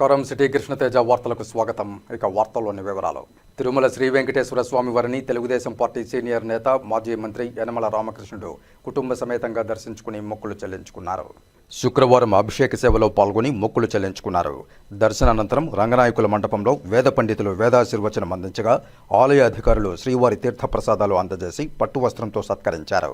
నమస్కారం. సిటీ కృష్ణతేజ వార్తలకు స్వాగతం. ఇక వార్తల్లోని వివరాలు. తిరుమల శ్రీ వెంకటేశ్వర స్వామి వారిని తెలుగుదేశం పార్టీ సీనియర్ నేత మాజీ మంత్రి యనమల రామకృష్ణుడు కుటుంబ సమేతంగా దర్శించుకుని మొక్కులు చెల్లించుకున్నారు. శుక్రవారం అభిషేక సేవలో పాల్గొని మొక్కులు చెల్లించుకున్నారు. దర్శనానంతరం రంగనాయకుల మండపంలో వేద పండితులు వేదాశీర్వచనం అందించగా ఆలయ అధికారులు శ్రీవారి తీర్థ ప్రసాదాలు అందజేసి పట్టు వస్త్రంతో సత్కరించారు.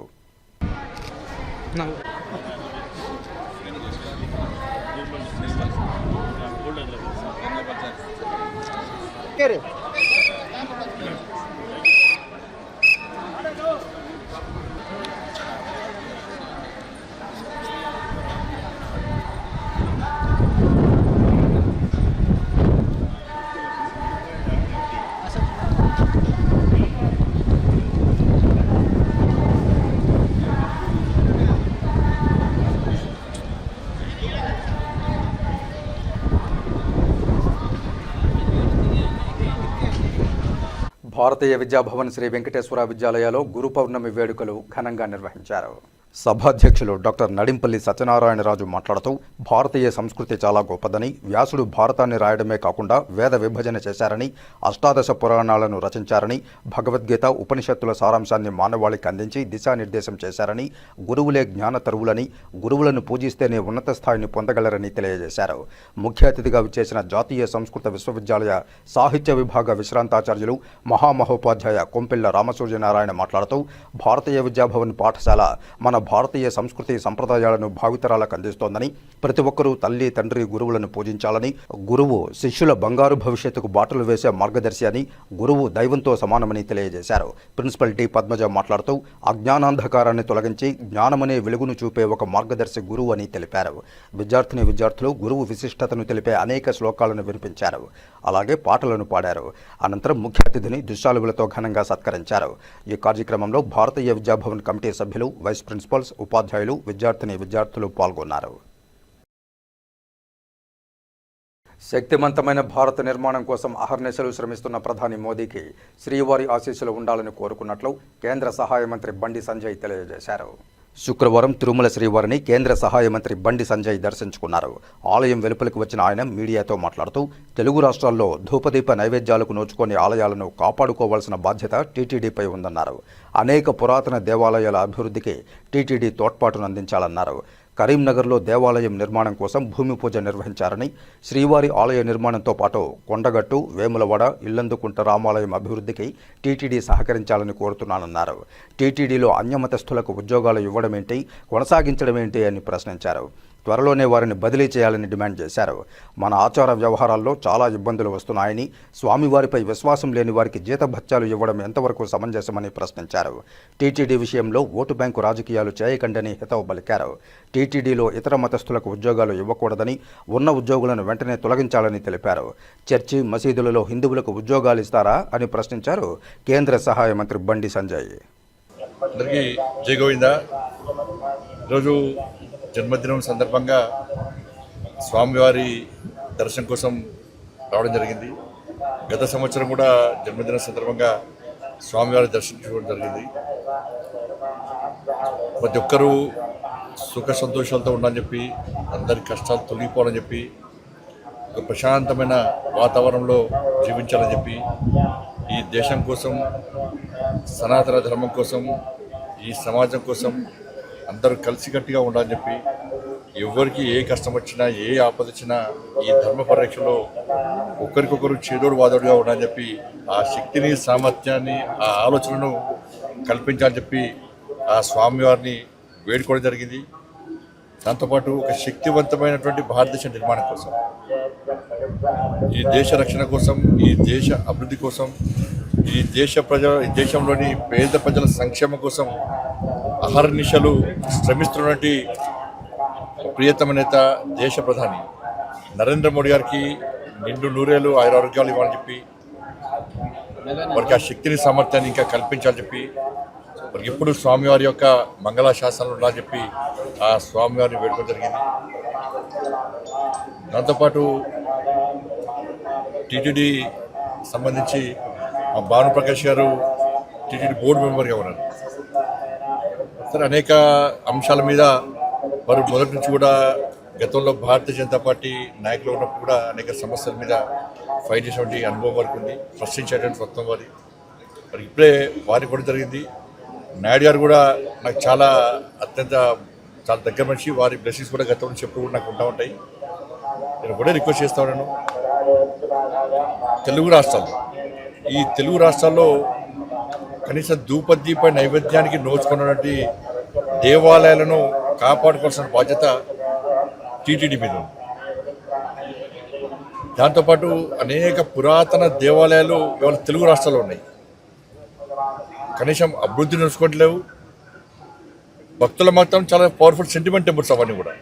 భారతీయ విద్యాభవన్ శ్రీ వెంకటేశ్వర విద్యాలయాలో గురు పౌర్ణమి వేడుకలు ఘనంగా నిర్వహించారు. సభాధ్యక్షులు డాక్టర్ నడింపల్లి సత్యనారాయణరాజు మాట్లాడుతూ భారతీయ సంస్కృతి చాలా గొప్పదని, వ్యాసుడు భారతాన్ని రాయడమే కాకుండా వేద విభజన చేశారని, అష్టాదశ పురాణాలను రచించారని, భగవద్గీత ఉపనిషత్తుల సారాంశాన్ని మానవాళికి అందించి దిశానిర్దేశం చేశారని, గురువులే జ్ఞాన తరువులని, గురువులను పూజిస్తేనే ఉన్నత స్థాయిని పొందగలరని తెలియజేశారు. ముఖ్య అతిథిగా విచ్చేసిన జాతీయ సంస్కృత విశ్వవిద్యాలయ సాహిత్య విభాగ విశ్రాంతాచార్యులు మహామహోపాధ్యాయ కొంపెళ్ల రామసూర్యనారాయణ మాట్లాడుతూ భారతీయ విద్యాభవన్ పాఠశాల మన భారతీయ సంస్కృతి సంప్రదాయాలను భావితరాలకు అందిస్తోందని, ప్రతి ఒక్కరూ తల్లి తండ్రి గురువులను పూజించాలని, గురువు శిష్యుల బంగారు భవిష్యత్తుకు బాటలు వేసే మార్గదర్శి అని, గురువు దైవంతో సమానమని తెలియజేశారు. ప్రిన్సిపల్ టి పద్మజ మాట్లాడుతూ అజ్ఞానాంధకారాన్ని తొలగించి జ్ఞానమనే వెలుగును చూపే ఒక మార్గదర్శి గురువు అని తెలిపారు. విద్యార్థులు గురువు విశిష్టతను తెలిపే అనేక శ్లోకాలను వినిపించారు. అలాగే పాటలను పాడారు. అనంతరం ముఖ్య అతిథిని దుశ్శాలువులతో ఘనంగా సత్కరించారు. ఈ కార్యక్రమంలో భారతీయ విద్యాభవన్ కమిటీ సభ్యులు, వైస్ ప్రిన్సిపల్స్, ఉపాధ్యాయులు, విద్యార్థులు పాల్గొన్నారు. శక్తివంతమైన భారత నిర్మాణం కోసం అహర్నిశలు శ్రమిస్తున్న ప్రధాని మోదీకి శ్రీవారి ఆశీస్సులు ఉండాలని కోరుకున్నట్లు కేంద్ర సహాయ మంత్రి బండి సంజయ్ తెలియజేశారు. శుక్రవారం తిరుమల శ్రీవారిని కేంద్ర సహాయ మంత్రి బండి సంజయ్ దర్శించుకున్నారు. ఆలయం వెలుపలికి వచ్చిన ఆయన మీడియాతో మాట్లాడుతూ తెలుగు రాష్ట్రాల్లో ధూపదీప నైవేద్యాలకు నోచుకొని ఆలయాలను కాపాడుకోవాల్సిన బాధ్యత టీటీడీపై ఉందన్నారు. అనేక పురాతన దేవాలయాల అభివృద్ధికి టీటీడీ తోడ్పాటును అందించాలన్నారు. కరీంనగర్లో దేవాలయం నిర్మాణం కోసం భూమి పూజ నిర్వహించారని, శ్రీవారి ఆలయ నిర్మాణంతో పాటు కొండగట్టు, వేములవాడ, ఇల్లందుకుంట రామాలయం అభివృద్ధికి టీటీడీ సహకరించాలని కోరుతున్నానన్నారు. టీటీడీలో అన్యమతస్థులకు ఉద్యోగాలు ఇవ్వడమేంటి, కొనసాగించడమేంటి అని ప్రశ్నించారు. త్వరలోనే వారిని బదిలీ చేయాలని డిమాండ్ చేశారు. మన ఆచార వ్యవహారాల్లో చాలా ఇబ్బందులు వస్తున్నాయని, స్వామివారిపై విశ్వాసం లేని వారికి జీతభత్యాలు ఇవ్వడం ఎంతవరకు సమంజసమని ప్రశ్నించారు. టీటీడీ విషయంలో ఓటు బ్యాంకు రాజకీయాలు చేయకండని హితవు పలికారు. టీటీడీలో ఇతర మతస్థులకు ఉద్యోగాలు ఇవ్వకూడదని, ఉన్న ఉద్యోగులను వెంటనే తొలగించాలని తెలిపారు. చర్చి, మసీదులలో హిందువులకు ఉద్యోగాలు ఇస్తారా అని ప్రశ్నించారు కేంద్ర సహాయ మంత్రి బండి సంజయ్. అందరికీ జై గోవింద. ఈరోజు జన్మదినం సందర్భంగా స్వామివారి దర్శనం కోసం రావడం జరిగింది. గత సంవత్సరం కూడా జన్మదినం సందర్భంగా స్వామివారి దర్శించుకోవడం జరిగింది. ప్రతి ఒక్కరూ సుఖ సంతోషాలతో ఉండాలని చెప్పి, అందరి కష్టాలు తొలగిపోవాలని చెప్పి, ఒక ప్రశాంతమైన వాతావరణంలో జీవించాలని చెప్పి, ఈ దేశం కోసం, సనాతన ధర్మం కోసం, ఈ సమాజం కోసం అందరూ కలిసికట్టుగా ఉండాలని చెప్పి, ఎవరికి ఏ కష్టం వచ్చినా, ఏ ఆపద వచ్చినా ఈ ధర్మ పరిరక్షలో ఒకరికొకరు చేదోడు వాదోడుగా ఉండాలని చెప్పి, ఆ శక్తిని, సామర్థ్యాన్ని, ఆ ఆలోచనను కల్పించాలని చెప్పి ఆ స్వామివారిని వేడుకోవడం జరిగింది. దాంతోపాటు ఒక శక్తివంతమైనటువంటి భారతదేశ నిర్మాణం కోసం, ఈ దేశ రక్షణ కోసం, ఈ దేశ అభివృద్ధి కోసం, ఈ దేశంలోని పేద ప్రజల సంక్షేమం కోసం అహర్నిశలు శ్రమిస్తున్నటువంటి ప్రియతమ నేత, దేశ ప్రధాని నరేంద్ర మోడీ గారికి నిండు నూరేళ్ళు ఆయురారోగ్యాలు ఇవ్వాలని చెప్పి, వారికి ఆ శక్తిని, సామర్థ్యాన్ని ఇంకా కల్పించాలని చెప్పి, వారికి ఎప్పుడు స్వామివారి యొక్క మంగళాశాసనాలు ఉండాలని చెప్పి ఆ స్వామివారిని వేడుకోవడం జరిగింది. దాంతోపాటు టీటీడీ సంబంధించి మా భానుప్రకాష్ గారు టీటీడీ బోర్డు మెంబర్గా ఉన్నారు. సరే, అనేక అంశాల మీద వారు మొదటి నుంచి కూడా గతంలో భారతీయ జనతా పార్టీ నాయకులు ఉన్నప్పుడు కూడా అనేక సమస్యల మీద ఫైట్ చేసేటువంటి అనుభవం వరకు ఉంది, ప్రశ్నించేటువంటి స్వత్వం వారి. మరి ఇప్పుడే వారికి కూడా జరిగింది. నాయుడు గారు కూడా నాకు చాలా దగ్గర మనిషి. వారి బ్లెస్సింగ్స్ కూడా గతం నుంచి ఎప్పుడు కూడా నాకు ఉంటా ఉంటాయి. నేను కూడా రిక్వెస్ట్ చేస్తా ఉన్నాను, ఈ తెలుగు రాష్ట్రాల్లో కనీసం ధూపదీప నైవేద్యానికి నోచుకున్నటువంటి దేవాలయాలను కాపాడుకోవాల్సిన బాధ్యత టీటీడీ మీద ఉంది. దాంతోపాటు అనేక పురాతన దేవాలయాలు ఇవాళ తెలుగు రాష్ట్రాల్లో ఉన్నాయి. కనీసం అభివృద్ధి నడుచుకోవట్లేవు. భక్తుల మాత్రం చాలా పవర్ఫుల్ సెంటిమెంట్ టెంపుల్స్ అవన్నీ కూడా.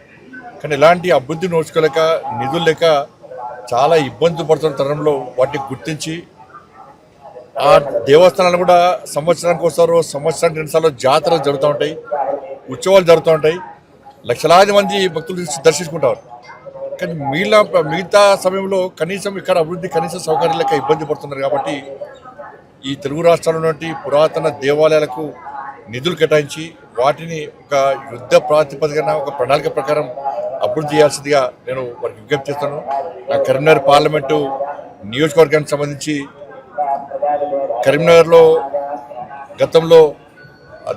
కానీ ఇలాంటి అభివృద్ధి నోచుకోలేక, నిధులు లేక చాలా ఇబ్బందులు పడుతున్న తరంలో వాటిని గుర్తించి ఆ దేవస్థానాలు కూడా సంవత్సరానికి వస్తారు, సంవత్సరానికి 2 సార్లు జాతరలు జరుగుతూ ఉంటాయి, ఉత్సవాలు జరుగుతూ ఉంటాయి, లక్షలాది మంది భక్తులు దర్శించుకుంటారు. కానీ మిగతా సమయంలో కనీసం ఇక్కడ అభివృద్ధి కనీస సౌకర్యాలు లేక ఇబ్బంది పడుతున్నారు. కాబట్టి ఈ తెలుగు రాష్ట్రాల్లో ఉన్నటువంటి పురాతన దేవాలయాలకు నిధులు కేటాయించి వాటిని ఒక యుద్ధ ప్రాతిపదికన ఒక ప్రణాళిక ప్రకారం అభివృద్ధి చేయాల్సిందిగా నేను వారికి విజ్ఞప్తి చేస్తాను. నా కరీంనగర్ పార్లమెంటు నియోజకవర్గానికి సంబంధించి కరీంనగర్లో గతంలో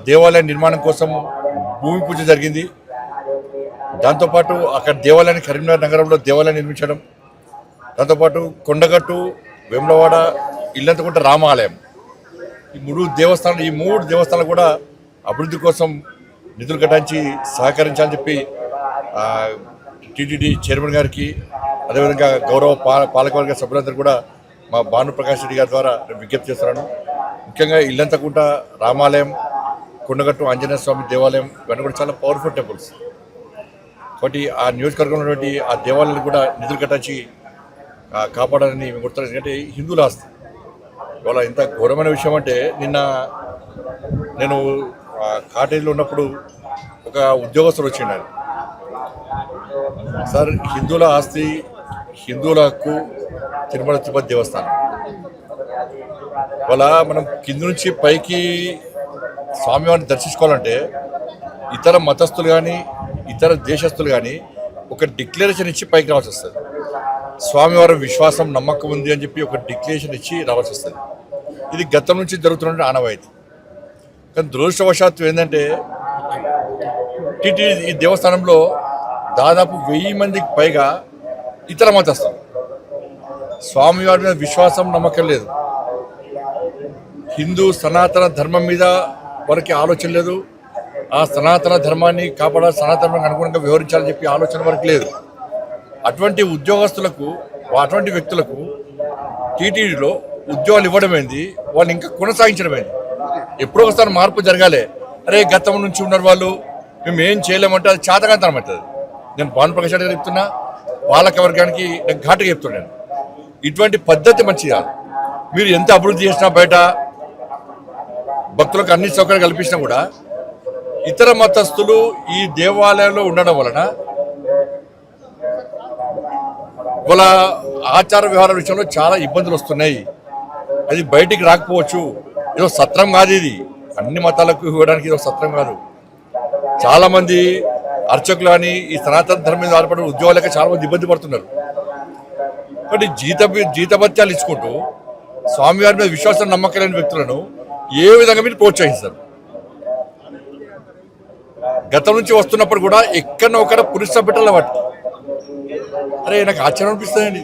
దేవాలయ నిర్మాణం కోసం భూమి పూజ జరిగింది. దాంతోపాటు అక్కడ దేవాలయాన్ని కరీంనగర్ నగరంలో దేవాలయం నిర్మించడం, దాంతోపాటు కొండగట్టు, వేములవాడ, ఇల్లంతకుంట రామాలయం, ఈ 3 దేవస్థానాలు కూడా అభివృద్ధి కోసం నిధులు కేటాయించి సహకరించాలని చెప్పి టీటీడీ చైర్మన్ గారికి, అదేవిధంగా గౌరవ పాలకవర్గ సభ్యులందరూ కూడా మా భానుప్రకాష్ రెడ్డి గారి ద్వారా నేను విజ్ఞప్తి చేస్తున్నాను. ముఖ్యంగా ఇల్లంతకుంట రామాలయం, కొండగట్టు ఆంజనేయ స్వామి దేవాలయం ఇవన్నీ కూడా చాలా పవర్ఫుల్ టెంపుల్స్. కాబట్టి ఆ నియోజకవర్గంలో ఉన్నటువంటి ఆ దేవాలయాలు కూడా నిధులు కేటాయించి కాపాడాలని మేము కోరుతున్నాం. ఎందుకంటే హిందువుల ఆస్తి. ఇవాళ ఇంత ఘోరమైన విషయం అంటే, నిన్న నేను కాటేజీలో ఉన్నప్పుడు ఒక ఉద్యోగస్తుడు వచ్చిండు. సార్, హిందువుల ఆస్తి, హిందువుల హక్కు తిరుమల తిరుపతి దేవస్థానం. ఇవాళ మనం కింద నుంచి పైకి స్వామివారిని దర్శించుకోవాలంటే ఇతర మతస్థులు కానీ ఇతర దేశస్తులు కానీ ఒక డిక్లరేషన్ ఇచ్చి పైకి రావాల్సి వస్తుంది. స్వామివారి విశ్వాసం, నమ్మకం ఉంది అని చెప్పి ఒక డిక్లరేషన్ ఇచ్చి రావాల్సి వస్తుంది. ఇది గతం నుంచి జరుగుతున్న ఆనవాయితీ. కానీ దురదృష్టవశాత్తు ఏంటంటే టీటీడీ ఈ దేవస్థానంలో దాదాపు 1000 మందికి పైగా ఇతర మతస్థులు. స్వామివారి మీద విశ్వాసం, నమ్మకం లేదు. హిందూ సనాతన ధర్మం మీద వారికి ఆలోచన లేదు. ఆ సనాతన ధర్మాన్ని కాపాడాలి, సనాతనానికి అనుగుణంగా వ్యవహరించాలని చెప్పి ఆలోచన వరకు లేదు. అటువంటి ఉద్యోగస్తులకు, అటువంటి వ్యక్తులకు టీటీడీలో ఉద్యోగాలు ఇవ్వడమైంది, వాళ్ళు ఇంకా కొనసాగించడమైంది. ఎప్పుడో ఒకసారి మార్పు జరగాలి. అరే గతం నుంచి ఉన్నారు వాళ్ళు, మేము ఏం చేయలేమంటే అది చేతకాంతనం అవుతుంది. నేను భానుప్రకాష్ రెడ్డి గారు చెప్తున్నా, పాలక వర్గానికి నేను ఘాటుగా చెప్తున్నాను, ఇటువంటి పద్ధతి మంచిది కాదు. మీరు ఎంత అభివృద్ధి చేసినా, బయట భక్తులకు అన్ని సౌకర్యాలు కల్పించినా కూడా ఇతర మతస్థులు ఈ దేవాలయంలో ఉండడం వలన వాళ్ళ ఆచార వ్యవహార విషయంలో చాలా ఇబ్బందులు వస్తున్నాయి. అది బయటికి రాకపోవచ్చు. ఏదో సత్రం కాదు ఇది, అన్ని మతాలకు ఇవ్వడానికి ఏదో సత్రం కాదు. చాలామంది అర్చకులు కానీ ఈ సనాతన ధర్మం మీద ఆధారపడిన ఉద్యోగాలకి చాలామంది ఇబ్బంది పడుతున్నారు. కాబట్టి జీతభత్యాలు ఇచ్చుకుంటూ స్వామివారి మీద విశ్వాసం, నమ్మకం లేని వ్యక్తులను ఏ విధంగా మీరు ప్రోత్సహిస్తారు? గతం నుంచి వస్తున్నప్పుడు కూడా ఎక్కడో ఒకడ పురుష పెట్టాల వాటి. అరే నాకు ఆశ్చర్యం అనిపిస్తుందండి.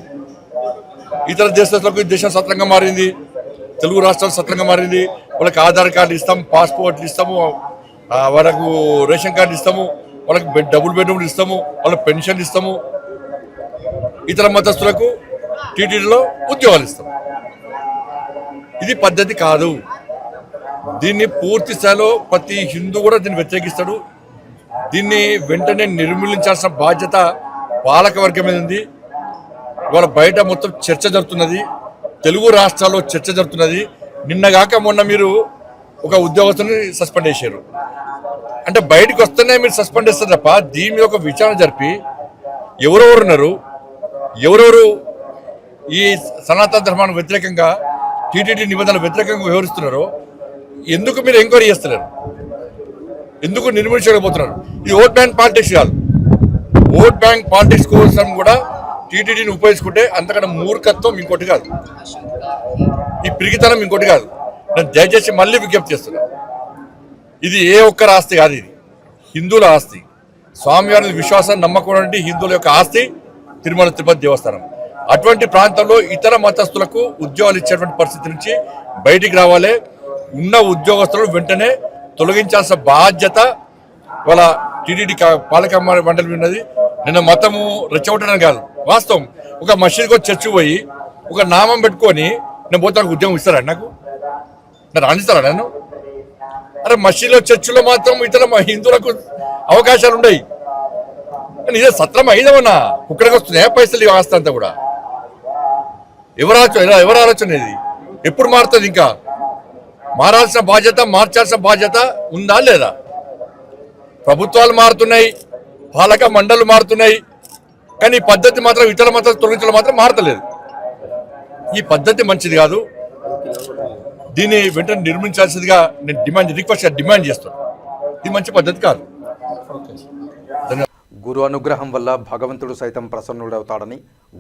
ఇతర దేశాలకు దేశం సత్రంగా మారింది, తెలుగు రాష్ట్రాలు సత్రంగా మారింది. వాళ్ళకి ఆధార్ కార్డు ఇస్తాము, పాస్పోర్ట్లు ఇస్తాము, వాళ్ళకు రేషన్ కార్డు ఇస్తాము, వాళ్ళకి డబుల్ బెడ్రూమ్లు ఇస్తాము, వాళ్ళకి పెన్షన్లు ఇస్తాము. ఇతర మతస్థులకు టీటీడీలో ఉద్యోగాలు ఇస్తాము. ఇది పద్ధతి కాదు. దీన్ని పూర్తి స్థాయిలో ప్రతి హిందూ కూడా దీన్ని వ్యతిరేకిస్తాడు. దీన్ని వెంటనే నిర్మూలించాల్సిన బాధ్యత పాలక వర్గం మీద ఉంది. ఇవాళ బయట మొత్తం చర్చ జరుగుతున్నది, తెలుగు రాష్ట్రాల్లో చర్చ జరుగుతున్నది. నిన్నగాక మొన్న మీరు ఒక ఉద్యోగస్తుని సస్పెండ్ చేశారు. అంటే బయటకు వస్తేనే మీరు సస్పెండ్ చేస్తారు తప్ప దీని మీద ఒక విచారణ జరిపి ఎవరెవరు ఉన్నారు, ఎవరెవరు ఈ సనాతన ధర్మానికి వ్యతిరేకంగా, టీటీడీ నిబంధనలకు వ్యతిరేకంగా వ్యవహరిస్తున్నారో ఎందుకు మీరు ఎంక్వైరీ చేస్తున్నారు? ఎందుకు నిర్మించలేకపోతున్నారు? ఇది ఓట్ బ్యాంక్ పాలిటిక్స్ కాదు. ఓట్ బ్యాంక్ పాలిటిక్స్ కోసం కూడా టీటీడీని ఉపయోగించుకుంటే అంతకన్నా మూర్ఖత్వం ఇంకోటి కాదు, ఈ పిరిగితనం ఇంకోటి కాదు. నేను దయచేసి మళ్ళీ విజ్ఞప్తి చేస్తున్నా, ఇది ఏ ఒక్కరి ఆస్తి కాదు, ఇది హిందువుల ఆస్తి. స్వామివారి విశ్వాసం నమ్మకం హిందువుల యొక్క ఆస్తి తిరుమల తిరుపతి దేవస్థానం. అటువంటి ప్రాంతంలో ఇతర మతస్థులకు ఉద్యోగాలు ఇచ్చేటువంటి పరిస్థితి నుంచి బయటికి రావాలి. ఉన్న ఉద్యోగస్తులను వెంటనే తొలగించాల్సిన బాధ్యత వాళ్ళ టీటీడీ పాలక మండలి ఉన్నది. నిన్న మతము రెచ్చగొట్టడం కాదు, వాస్తవం. ఒక మసీద్కి చర్చి పోయి ఒక నామం పెట్టుకొని నేను పోతాను ఉద్యోగం ఇస్తారా? నాకు రాణిస్తారా నన్ను? అరే మసీదులో చర్చిలో మాత్రం ఇతర హిందువులకు అవకాశాలు ఉన్నాయి, కానీ ఇదే సత్రం అయిదమన్నా కుక్కడికి వస్తున్నాయా పైసలు ఆస్తి అంతా కూడా? ఎవరు ఆలోచన ఇది? ఎప్పుడు మారుతుంది? ఇంకా మారాల్సిన బాధ్యత, మార్చాల్సిన బాధ్యత ఉందా లేదా? ప్రభుత్వాలు మారుతున్నాయి, పాలక మండళ్ళు మారుతున్నాయి, కానీ ఈ పద్ధతి మాత్రం ఇతర మతాలు తొలగించడం మాత్రం మారతలేదు. ఈ పద్ధతి మంచిది కాదు. దీన్ని వెంటనే నిర్మించాల్సిందిగా నేను డిమాండ్ చేస్తున్నాను. ఇది మంచి పద్ధతి కాదు. గురు అనుగ్రహం వల్ల భగవంతుడు సైతం ప్రసన్నుడవుతాడని,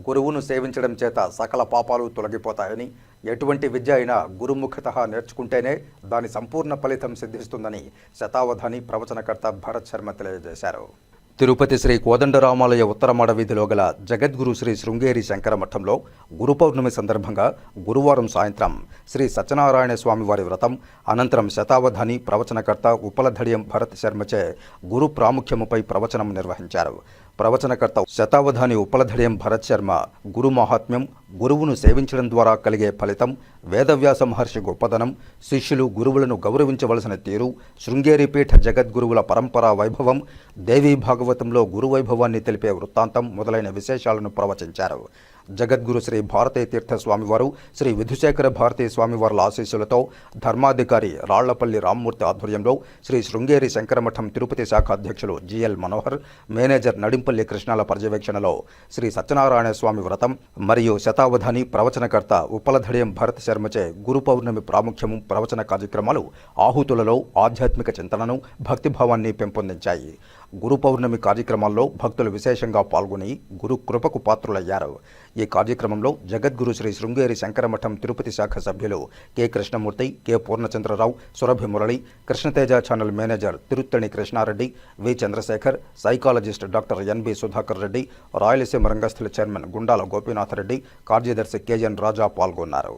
గురువును సేవించడం చేత సకల పాపాలు తొలగిపోతాయని, ఎటువంటి విద్య అయినా గురుముఖతః నేర్చుకుంటేనే దాని సంపూర్ణ ఫలితం సిద్ధిస్తుందని శతావధాని ప్రవచనకర్త భరత్ శర్మ తెలియజేశారు. తిరుపతి శ్రీ కోదండరామాలయ ఉత్తరమాడ వీధిలో గల జగద్గురు శ్రీ శృంగేరి శంకర మఠంలో గురు పౌర్ణమి సందర్భంగా గురువారం సాయంత్రం శ్రీ సత్యనారాయణ స్వామి వారి వ్రతం అనంతరం శతావధాని ప్రవచనకర్త ఉపలధడియం భరత్ శర్మచే గురు ప్రాముఖ్యముపై ప్రవచనం నిర్వహించారు. ప్రవచనకర్త శతావధాని ఉపలధడియం భరత్ శర్మ గురు మహాత్మ్యం, గురువును సేవించడం ద్వారా కలిగే ఫలితం, వేదవ్యాస మహర్షి గొప్పదనం, శిష్యులు గురువులను గౌరవించవలసిన తీరు, శృంగేరి పీఠ జగద్గురువుల పరంపరా వైభవం, దేవీ భాగవతంలో గురువైభవాన్ని తెలిపే వృత్తాంతం మొదలైన విశేషాలను ప్రవచించారు. జగద్గురు శ్రీ భారతీ తీర్థ స్వామివారు, శ్రీ విధుశేఖర భారతీ స్వామివార్ల ఆశీస్సులతో ధర్మాధికారి రాళ్లపల్లి రామ్మూర్తి ఆధ్వర్యంలో శ్రీ శృంగేరి శంకరమఠం తిరుపతి శాఖ అధ్యక్షులు జిఎల్ మనోహర్, మేనేజర్ నడింపల్లి కృష్ణాల పర్యవేక్షణలో శ్రీ సత్యనారాయణ స్వామి వ్రతం మరియు శతావధాని ప్రవచనకర్త ఉపలధడియం భరత్ శర్మచే గురు పౌర్ణమి ప్రాముఖ్యము ప్రవచన కార్యక్రమాలు ఆహుతులలో ఆధ్యాత్మిక చింతనను, భక్తిభావాన్ని పెంపొందించాయి. గురు పౌర్ణమి కార్యక్రమాల్లో భక్తులు విశేషంగా పాల్గొని గురు కృపకు పాత్రులయ్యారు. ఈ కార్యక్రమంలో జగద్గురు శ్రీ శృంగేరి శంకరమఠం తిరుపతి శాఖ సభ్యులు K Krishnamurthy, K Purnachandrarao, Surabhi Murali, Krishnateja channel manager Tiruttani Krishnareddy, V Chandrasekhar, psychologist doctor NB Sudhakar Reddy, Rayalaseema రంగస్థల చైర్మన్ గుండాల గోపీనాథ్ రెడ్డి, కార్యదర్శి కెఎన్ రాజా పాల్గొన్నారు.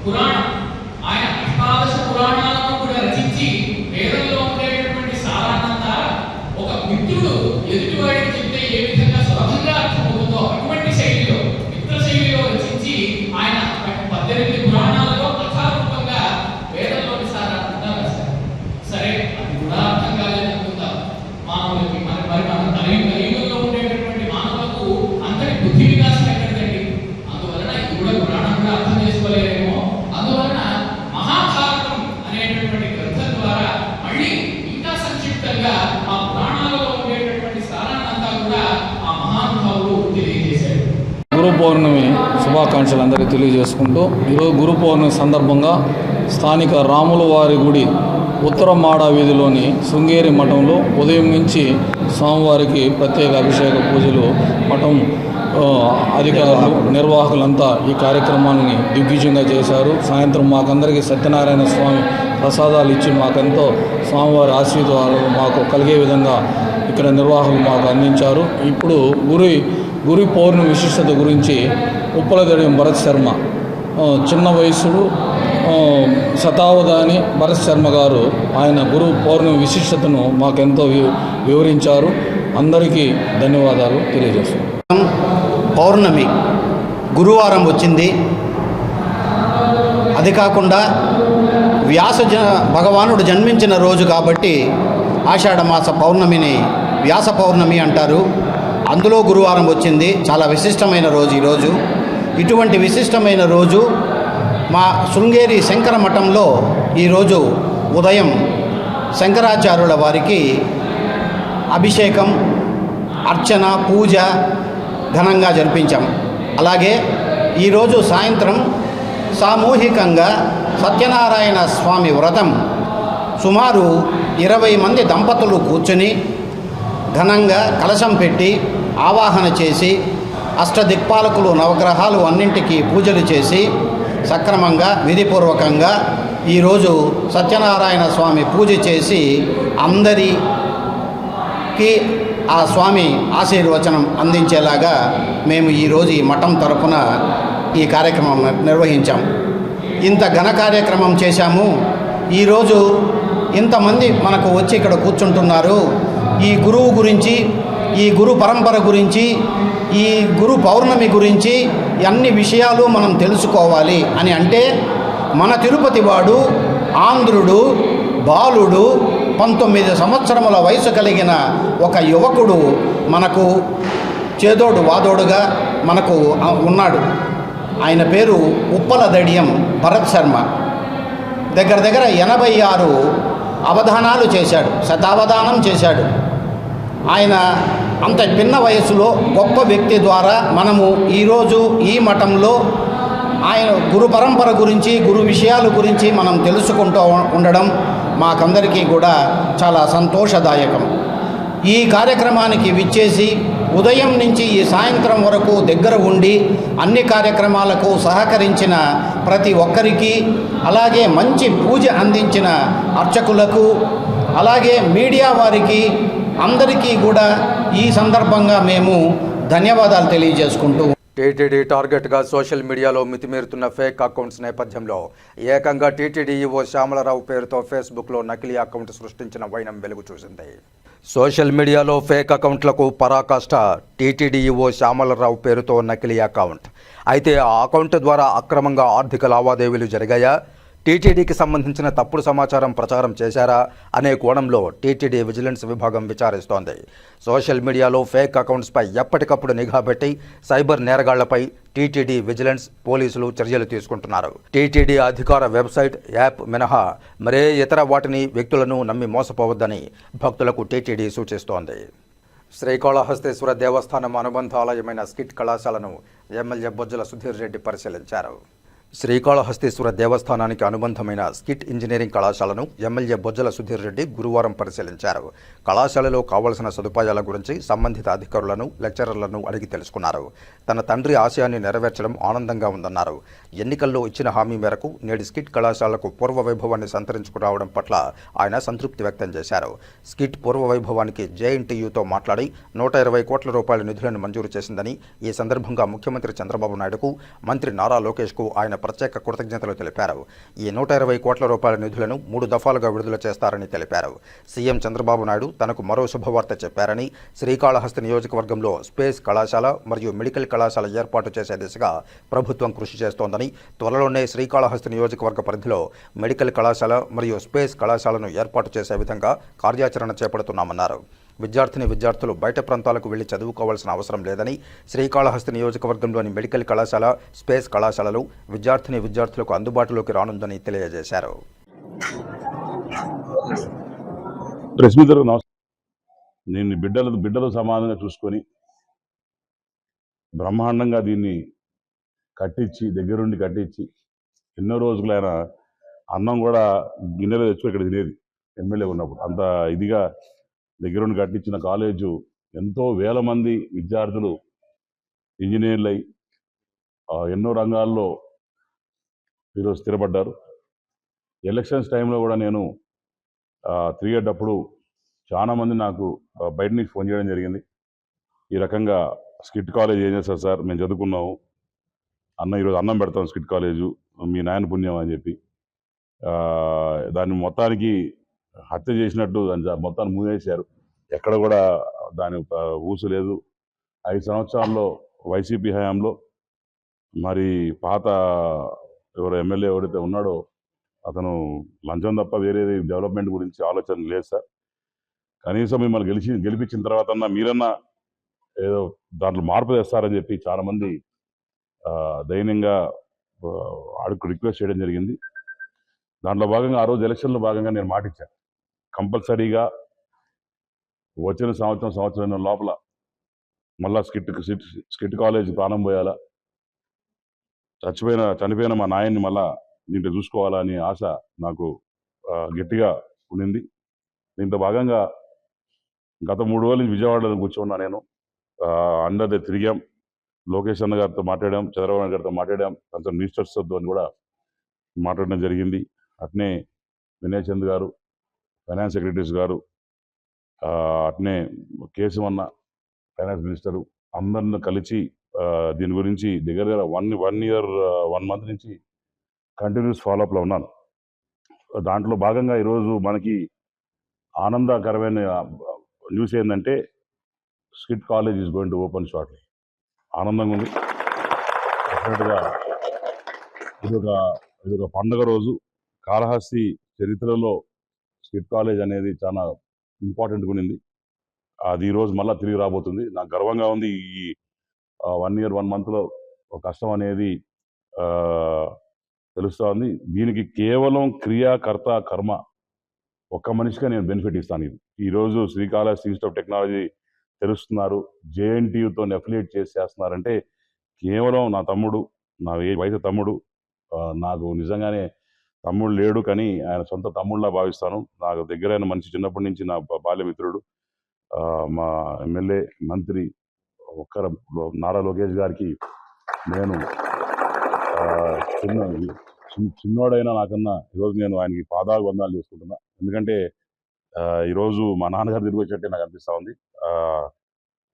పురాణం ఆయన అష్టాదశ పురాణాలను కూడా రచించి వేదంలో ఉండేటటువంటి సారాన్నంతా ఒక మిత్రుడు ఎదుటివాడికి చెప్తే ఏ విధంగా సులభంగా అర్థమవుతుందో అటువంటి శైలిలో, మిత్ర శైలిలో రచించి ఆయన 18 పురాణాలలో కథారూపంగా వేదంలోని సారాన్నంతా రాశారు. సరే, అది కూడా అర్థం కాలేదనుకుందాం మానవులకి. మరి మన కలియుగంలో ఉండేటటువంటి మానవులకు అంతటి బుద్ధి వికాసం ఎక్కడిదండి? అందువలన ఇది కూడా పురాణం కూడా అర్థం చేసుకోలేరేమో. అందువలన మహాభారతం అనేటటువంటి గ్రంథం ద్వారా మళ్ళీ ఇంకా సంక్షిప్తంగా ఆ పురాణాలలో ఉండేటటువంటి సారాన్నంతా కూడా ఆ మహానుభావుడు తెలియజేశాడు. గురు పౌర్ణమి శుభాకాంక్షలు అందరికీ తెలియజేసుకుంటూ, ఈరోజు గురు పౌర్ణమి సందర్భంగా స్థానిక రాముల వారి గుడి ఉత్తర మాడ వీధిలోని శృంగేరి మఠంలో ఉదయం నుంచి స్వామివారికి ప్రత్యేక అభిషేక పూజలు మఠం అధికారులు, నిర్వాహకులంతా ఈ కార్యక్రమాన్ని దిగ్విజయంగా చేశారు. సాయంత్రం మాకందరికీ సత్యనారాయణ స్వామి ప్రసాదాలు ఇచ్చి మాకెంతో స్వామివారి ఆశీర్వాదాలు మాకు కలిగే విధంగా ఇక్కడ నిర్వాహకులు మాకు అందించారు. ఇప్పుడు గురి పౌర్ణమి విశిష్టత గురించి ఉప్పలదడియం భరత్ శర్మ, చిన్న వయసుడు శతావధాని భరత్ శర్మ గారు ఆయన గురు పౌర్ణమి విశిష్టతను మాకెంతో వివరించారు. అందరికీ ధన్యవాదాలు తెలియజేస్తున్నాను. పౌర్ణమి గురువారం వచ్చింది. అది కాకుండా భగవానుడు జన్మించిన రోజు కాబట్టి ఆషాఢమాస పౌర్ణమిని వ్యాస పౌర్ణమి అంటారు. అందులో గురువారం వచ్చింది. చాలా విశిష్టమైన రోజు ఈరోజు. ఇటువంటి విశిష్టమైన రోజు మా శృంగేరి శంకర మఠంలో ఈరోజు ఉదయం శంకరాచార్యుల వారికి అభిషేకం, అర్చన, పూజ ఘనంగా జరిపించాం. అలాగే ఈరోజు సాయంత్రం సామూహికంగా సత్యనారాయణ స్వామి వ్రతం సుమారు 20 మంది దంపతులు కూర్చుని ఘనంగా కలశం పెట్టి ఆవాహన చేసి అష్టదిక్పాలకులు నవగ్రహాలు అన్నింటికీ పూజలు చేసి సక్రమంగా విధిపూర్వకంగా ఈరోజు సత్యనారాయణ స్వామి పూజ చేసి అందరికీ ఆ స్వామి ఆశీర్వచనం అందించేలాగా మేము ఈరోజు ఈ మఠం తరపున ఈ కార్యక్రమం నిర్వహించాం. ఇంత ఘన కార్యక్రమం చేశాము. ఈరోజు ఇంతమంది మనకు వచ్చి ఇక్కడ కూర్చుంటున్నారు. ఈ గురువు గురించి, ఈ గురు పరంపర గురించి, ఈ గురు పౌర్ణమి గురించి అన్ని విషయాలు మనం తెలుసుకోవాలి అని అంటే మన తిరుపతి వాడు ఆంధ్రుడు బాలుడు 19 సంవత్సరముల వయసు కలిగిన ఒక యువకుడు మనకు చేదోడు వాదోడుగా మనకు ఉన్నాడు. ఆయన పేరు ఉప్పల దడియం భరత్ శర్మ. దగ్గర 86 అవధానాలు చేశాడు, శతావధానం చేశాడు. ఆయన అంత పిన్న వయసులో గొప్ప వ్యక్తి ద్వారా మనము ఈరోజు ఈ మఠంలో ఆయన గురు పరంపర గురించి, గురు విషయాల గురించి మనం తెలుసుకుంటూ ఉండడం మాకందరికీ కూడా చాలా సంతోషదాయకం. ఈ కార్యక్రమానికి విచ్చేసి ఉదయం నుంచి ఈ సాయంత్రం వరకు దగ్గర ఉండి అన్ని కార్యక్రమాలకు సహకరించిన ప్రతి ఒక్కరికి, అలాగే మంచి పూజ అందించిన అర్చకులకు, అలాగే మీడియా వారికి అందరికీ కూడా ఈ సందర్భంగా మేము ధన్యవాదాలు తెలియజేసుకుంటూ టీటీడీ టార్గెట్గా సోషల్ మీడియాలో మితిమీరుతున్న ఫేక్ అకౌంట్స్ నేపథ్యంలో ఏకంగా టీటీడీ ఈవో శ్యామలరావు పేరుతో ఫేస్బుక్లో నకిలీ అకౌంట్ సృష్టించిన వైనం వెలుగు చూసింది. సోషల్ మీడియాలో ఫేక్ అకౌంట్లకు పరాకాష్ట టీటీడీ ఈవో శ్యామలరావు పేరుతో నకిలీ అకౌంట్. అయితే ఆ అకౌంట్ ద్వారా అక్రమంగా ఆర్థిక లావాదేవీలు జరిగాయా, టీటీడీకి సంబంధించిన తప్పుడు సమాచారం ప్రచారం చేశారా అనే కోణంలో టీటీడీ విజిలెన్స్ విభాగం విచారిస్తోంది. సోషల్ మీడియాలో ఫేక్ అకౌంట్స్పై ఎప్పటికప్పుడు నిఘా పెట్టి సైబర్ నేరగాళ్లపై టీటీడీ విజిలెన్స్ పోలీసులు చర్యలు తీసుకుంటున్నారు. టీటీడీ అధికార వెబ్సైట్, యాప్ మినహా మరే ఇతర వాటిని, వ్యక్తులను నమ్మి మోసపోవద్దని భక్తులకు టీటీడీ సూచిస్తోంది. శ్రీకాళహస్తీశ్వర దేవస్థానం అనుబంధ ఆలయమైన స్కిట్ కళాశాలను ఎమ్మెల్యే బొజ్జల సుధీర్ రెడ్డి పరిశీలించారు. శ్రీకాళహస్తీశ్వర దేవస్థానానికి అనుబంధమైన స్కిట్ ఇంజనీరింగ్ కళాశాలను ఎమ్మెల్యే బొజ్జల సుధీర్ రెడ్డి గురువారం పరిశీలించారు. కళాశాలలో కావలసిన సదుపాయాల గురించి సంబంధిత అధికారులను, లెక్చరర్లను అడిగి తెలుసుకున్నారు. తన తండ్రి ఆశయాన్ని నెరవేర్చడం ఆనందంగా ఉందన్నారు. ఎన్నికల్లో ఇచ్చిన హామీ మేరకు నేడు స్కిట్ కళాశాలకు పూర్వ వైభవాన్ని సంతరించుకురావడం పట్ల ఆయన సంతృప్తి వ్యక్తం చేశారు. స్కిట్ పూర్వ వైభవానికి జేఎన్టీయూతో మాట్లాడి 120 కోట్ల రూపాయల నిధులను మంజూరు చేసిందని, ఈ సందర్భంగా ముఖ్యమంత్రి చంద్రబాబు నాయుడుకు, మంత్రి నారా లోకేష్కు ఆయన ప్రత్యేక కృతజ్ఞతలు తెలిపారు. ఈ 120 కోట్ల రూపాయల నిధులను 3 దఫాలుగా విడుదల చేస్తారని తెలిపారు. సీఎం చంద్రబాబు నాయుడు తనకు మరో శుభవార్త చెప్పారని, శ్రీకాళహస్తి నియోజకవర్గంలో స్పేస్ కళాశాల మరియు మెడికల్ కళాశాల ఏర్పాటు చేసే దిశగా ప్రభుత్వం కృషి చేస్తోందని, త్వరలోనే శ్రీకాళహస్తి నియోజకవర్గ పరిధిలో మెడికల్ కళాశాల మరియు స్పేస్ కళాశాలను ఏర్పాటు చేసే విధంగా కార్యాచరణ చేపడుతున్నామన్నారు. విద్యార్థులు బయట ప్రాంతాలకు వెళ్లి చదువుకోవాల్సిన అవసరం లేదని, శ్రీకాళహస్తి నియోజకవర్గంలోని మెడికల్ కళాశాల, స్పేస్ కళాశాలలు విద్యార్థులకు అందుబాటులోకి రానుందని తెలియజేశారు. నేను బిడ్డలు సమానంగా చూసుకొని బ్రహ్మాండంగా దీన్ని దగ్గరుండి కట్టించి ఎన్నో రోజులైన అన్నం కూడా గిన్నెలో తెచ్చుకొని ఇక్కడ తినేది ఎమ్మెల్యే ఉన్నప్పుడు. అంత ఇదిగా దగ్గరుండి కట్టించిన కాలేజు ఎంతో వేల మంది విద్యార్థులు ఇంజనీర్లై ఎన్నో రంగాల్లో ఈరోజు స్థిరపడ్డారు. ఎలక్షన్స్ టైంలో కూడా నేను తిరిగేటప్పుడు చాలామంది నాకు బయట నుంచి ఫోన్ చేయడం జరిగింది. ఈ రకంగా స్కిట్ కాలేజ్ ఏం చేస్తారు సార్, మేము చదువుకున్నాము ఈరోజు అన్నం పెడతాం స్కిట్ కాలేజు, మీ నాయన పుణ్యం అని చెప్పి దాన్ని మొత్తానికి హత్య చేసినట్టు దాన్ని మొత్తాన్ని మూసేశారు. ఎక్కడ కూడా దాని ఊసు లేదు. 5 సంవత్సరాల్లో వైసీపీ హయాంలో మరి పాత ఎవరు ఎమ్మెల్యే ఎవరైతే ఉన్నాడో అతను లంచం తప్ప వేరేది డెవలప్మెంట్ గురించి ఆలోచన లేదు సార్. కనీసం మిమ్మల్ని గెలిపించిన తర్వాత మీరన్నా ఏదో దాంట్లో మార్పు తెస్తారని చెప్పి చాలామంది దైన్యంగా రిక్వెస్ట్ చేయడం జరిగింది. దాంట్లో భాగంగా ఆ రోజు ఎలక్షన్లో భాగంగా నేను మాటిచ్చాను, కంపల్సరీగా వచ్చిన సంవత్సరం లోపల మళ్ళా స్కిట్ కాలేజ్ ప్రాణం పోయాలా, చనిపోయిన మా నాయన్ని మళ్ళా దీంట్లో చూసుకోవాలని ఆశ నాకు గట్టిగా ఉండింది. దీంట్లో భాగంగా గత 3 రోజులు విజయవాడలో కూర్చున్నా నేను. అందరితో తిరిగాం, లోకేష్ అన్న గారితో మాట్లాడాం, చంద్రబాబు నాయుడు గారితో మాట్లాడాం, కొంచెం మినిస్టర్స్తో అని కూడా మాట్లాడడం జరిగింది. అట్నే వినయ్ చంద్ గారు, ఫైనాన్స్ సెక్రటరీస్ గారు, అట్నే కేశవన్న ఫైనాన్స్ మినిస్టరు, అందరిని కలిసి దీని గురించి దగ్గర 1 మంత్ నుంచి కంటిన్యూస్ ఫాలోఅప్లో ఉన్నాను. దాంట్లో భాగంగా ఈరోజు మనకి ఆనందకరమైన న్యూస్ ఏంటంటే skit college is going to open shortly. ఆనందంగా ఉంది. డెఫినెట్గా ఇదొక పండుగ రోజు. కాళహస్తి చరిత్రలో స్కిట్ కాలేజ్ అనేది చాలా ఇంపార్టెంట్గా ఉంది. అది ఈరోజు మళ్ళీ తిరిగి రాబోతుంది. నాకు గర్వంగా ఉంది. ఈ 1 year 1 monthలో ఒక కష్టం అనేది తెలుస్తూ ఉంది. దీనికి కేవలం క్రియాకర్త కర్మ ఒక్క మనిషిగా నేను బెనిఫిట్ ఇస్తాను. ఈరోజు శ్రీకాళహస్తి ఇన్స్టిట్యూట్ ఆఫ్ టెక్నాలజీ తెలుస్తున్నారు, JNTUతో అఫిలియేట్ చేస్తున్నారంటే కేవలం నా తమ్ముడు, నా వయసు తమ్ముడు. నాకు నిజంగానే తమ్ముడు లేడు, కానీ ఆయన సొంత తమ్ముళ్ళ భావిస్తాను. నాకు దగ్గరైన మనిషి, చిన్నప్పటి నుంచి నా బాల్యమిత్రుడు. మా ఎమ్మెల్యే మంత్రి నారా లోకేష్ గారికి నేను చిన్నోడైనా నాకన్నా ఈరోజు నేను ఆయనకి పాదాభివందనాలు చేసుకుంటున్నా. ఎందుకంటే ఈరోజు మా నాన్నగారు తిరిగి వచ్చేట్టే నాకు అనిపిస్తూ ఉంది.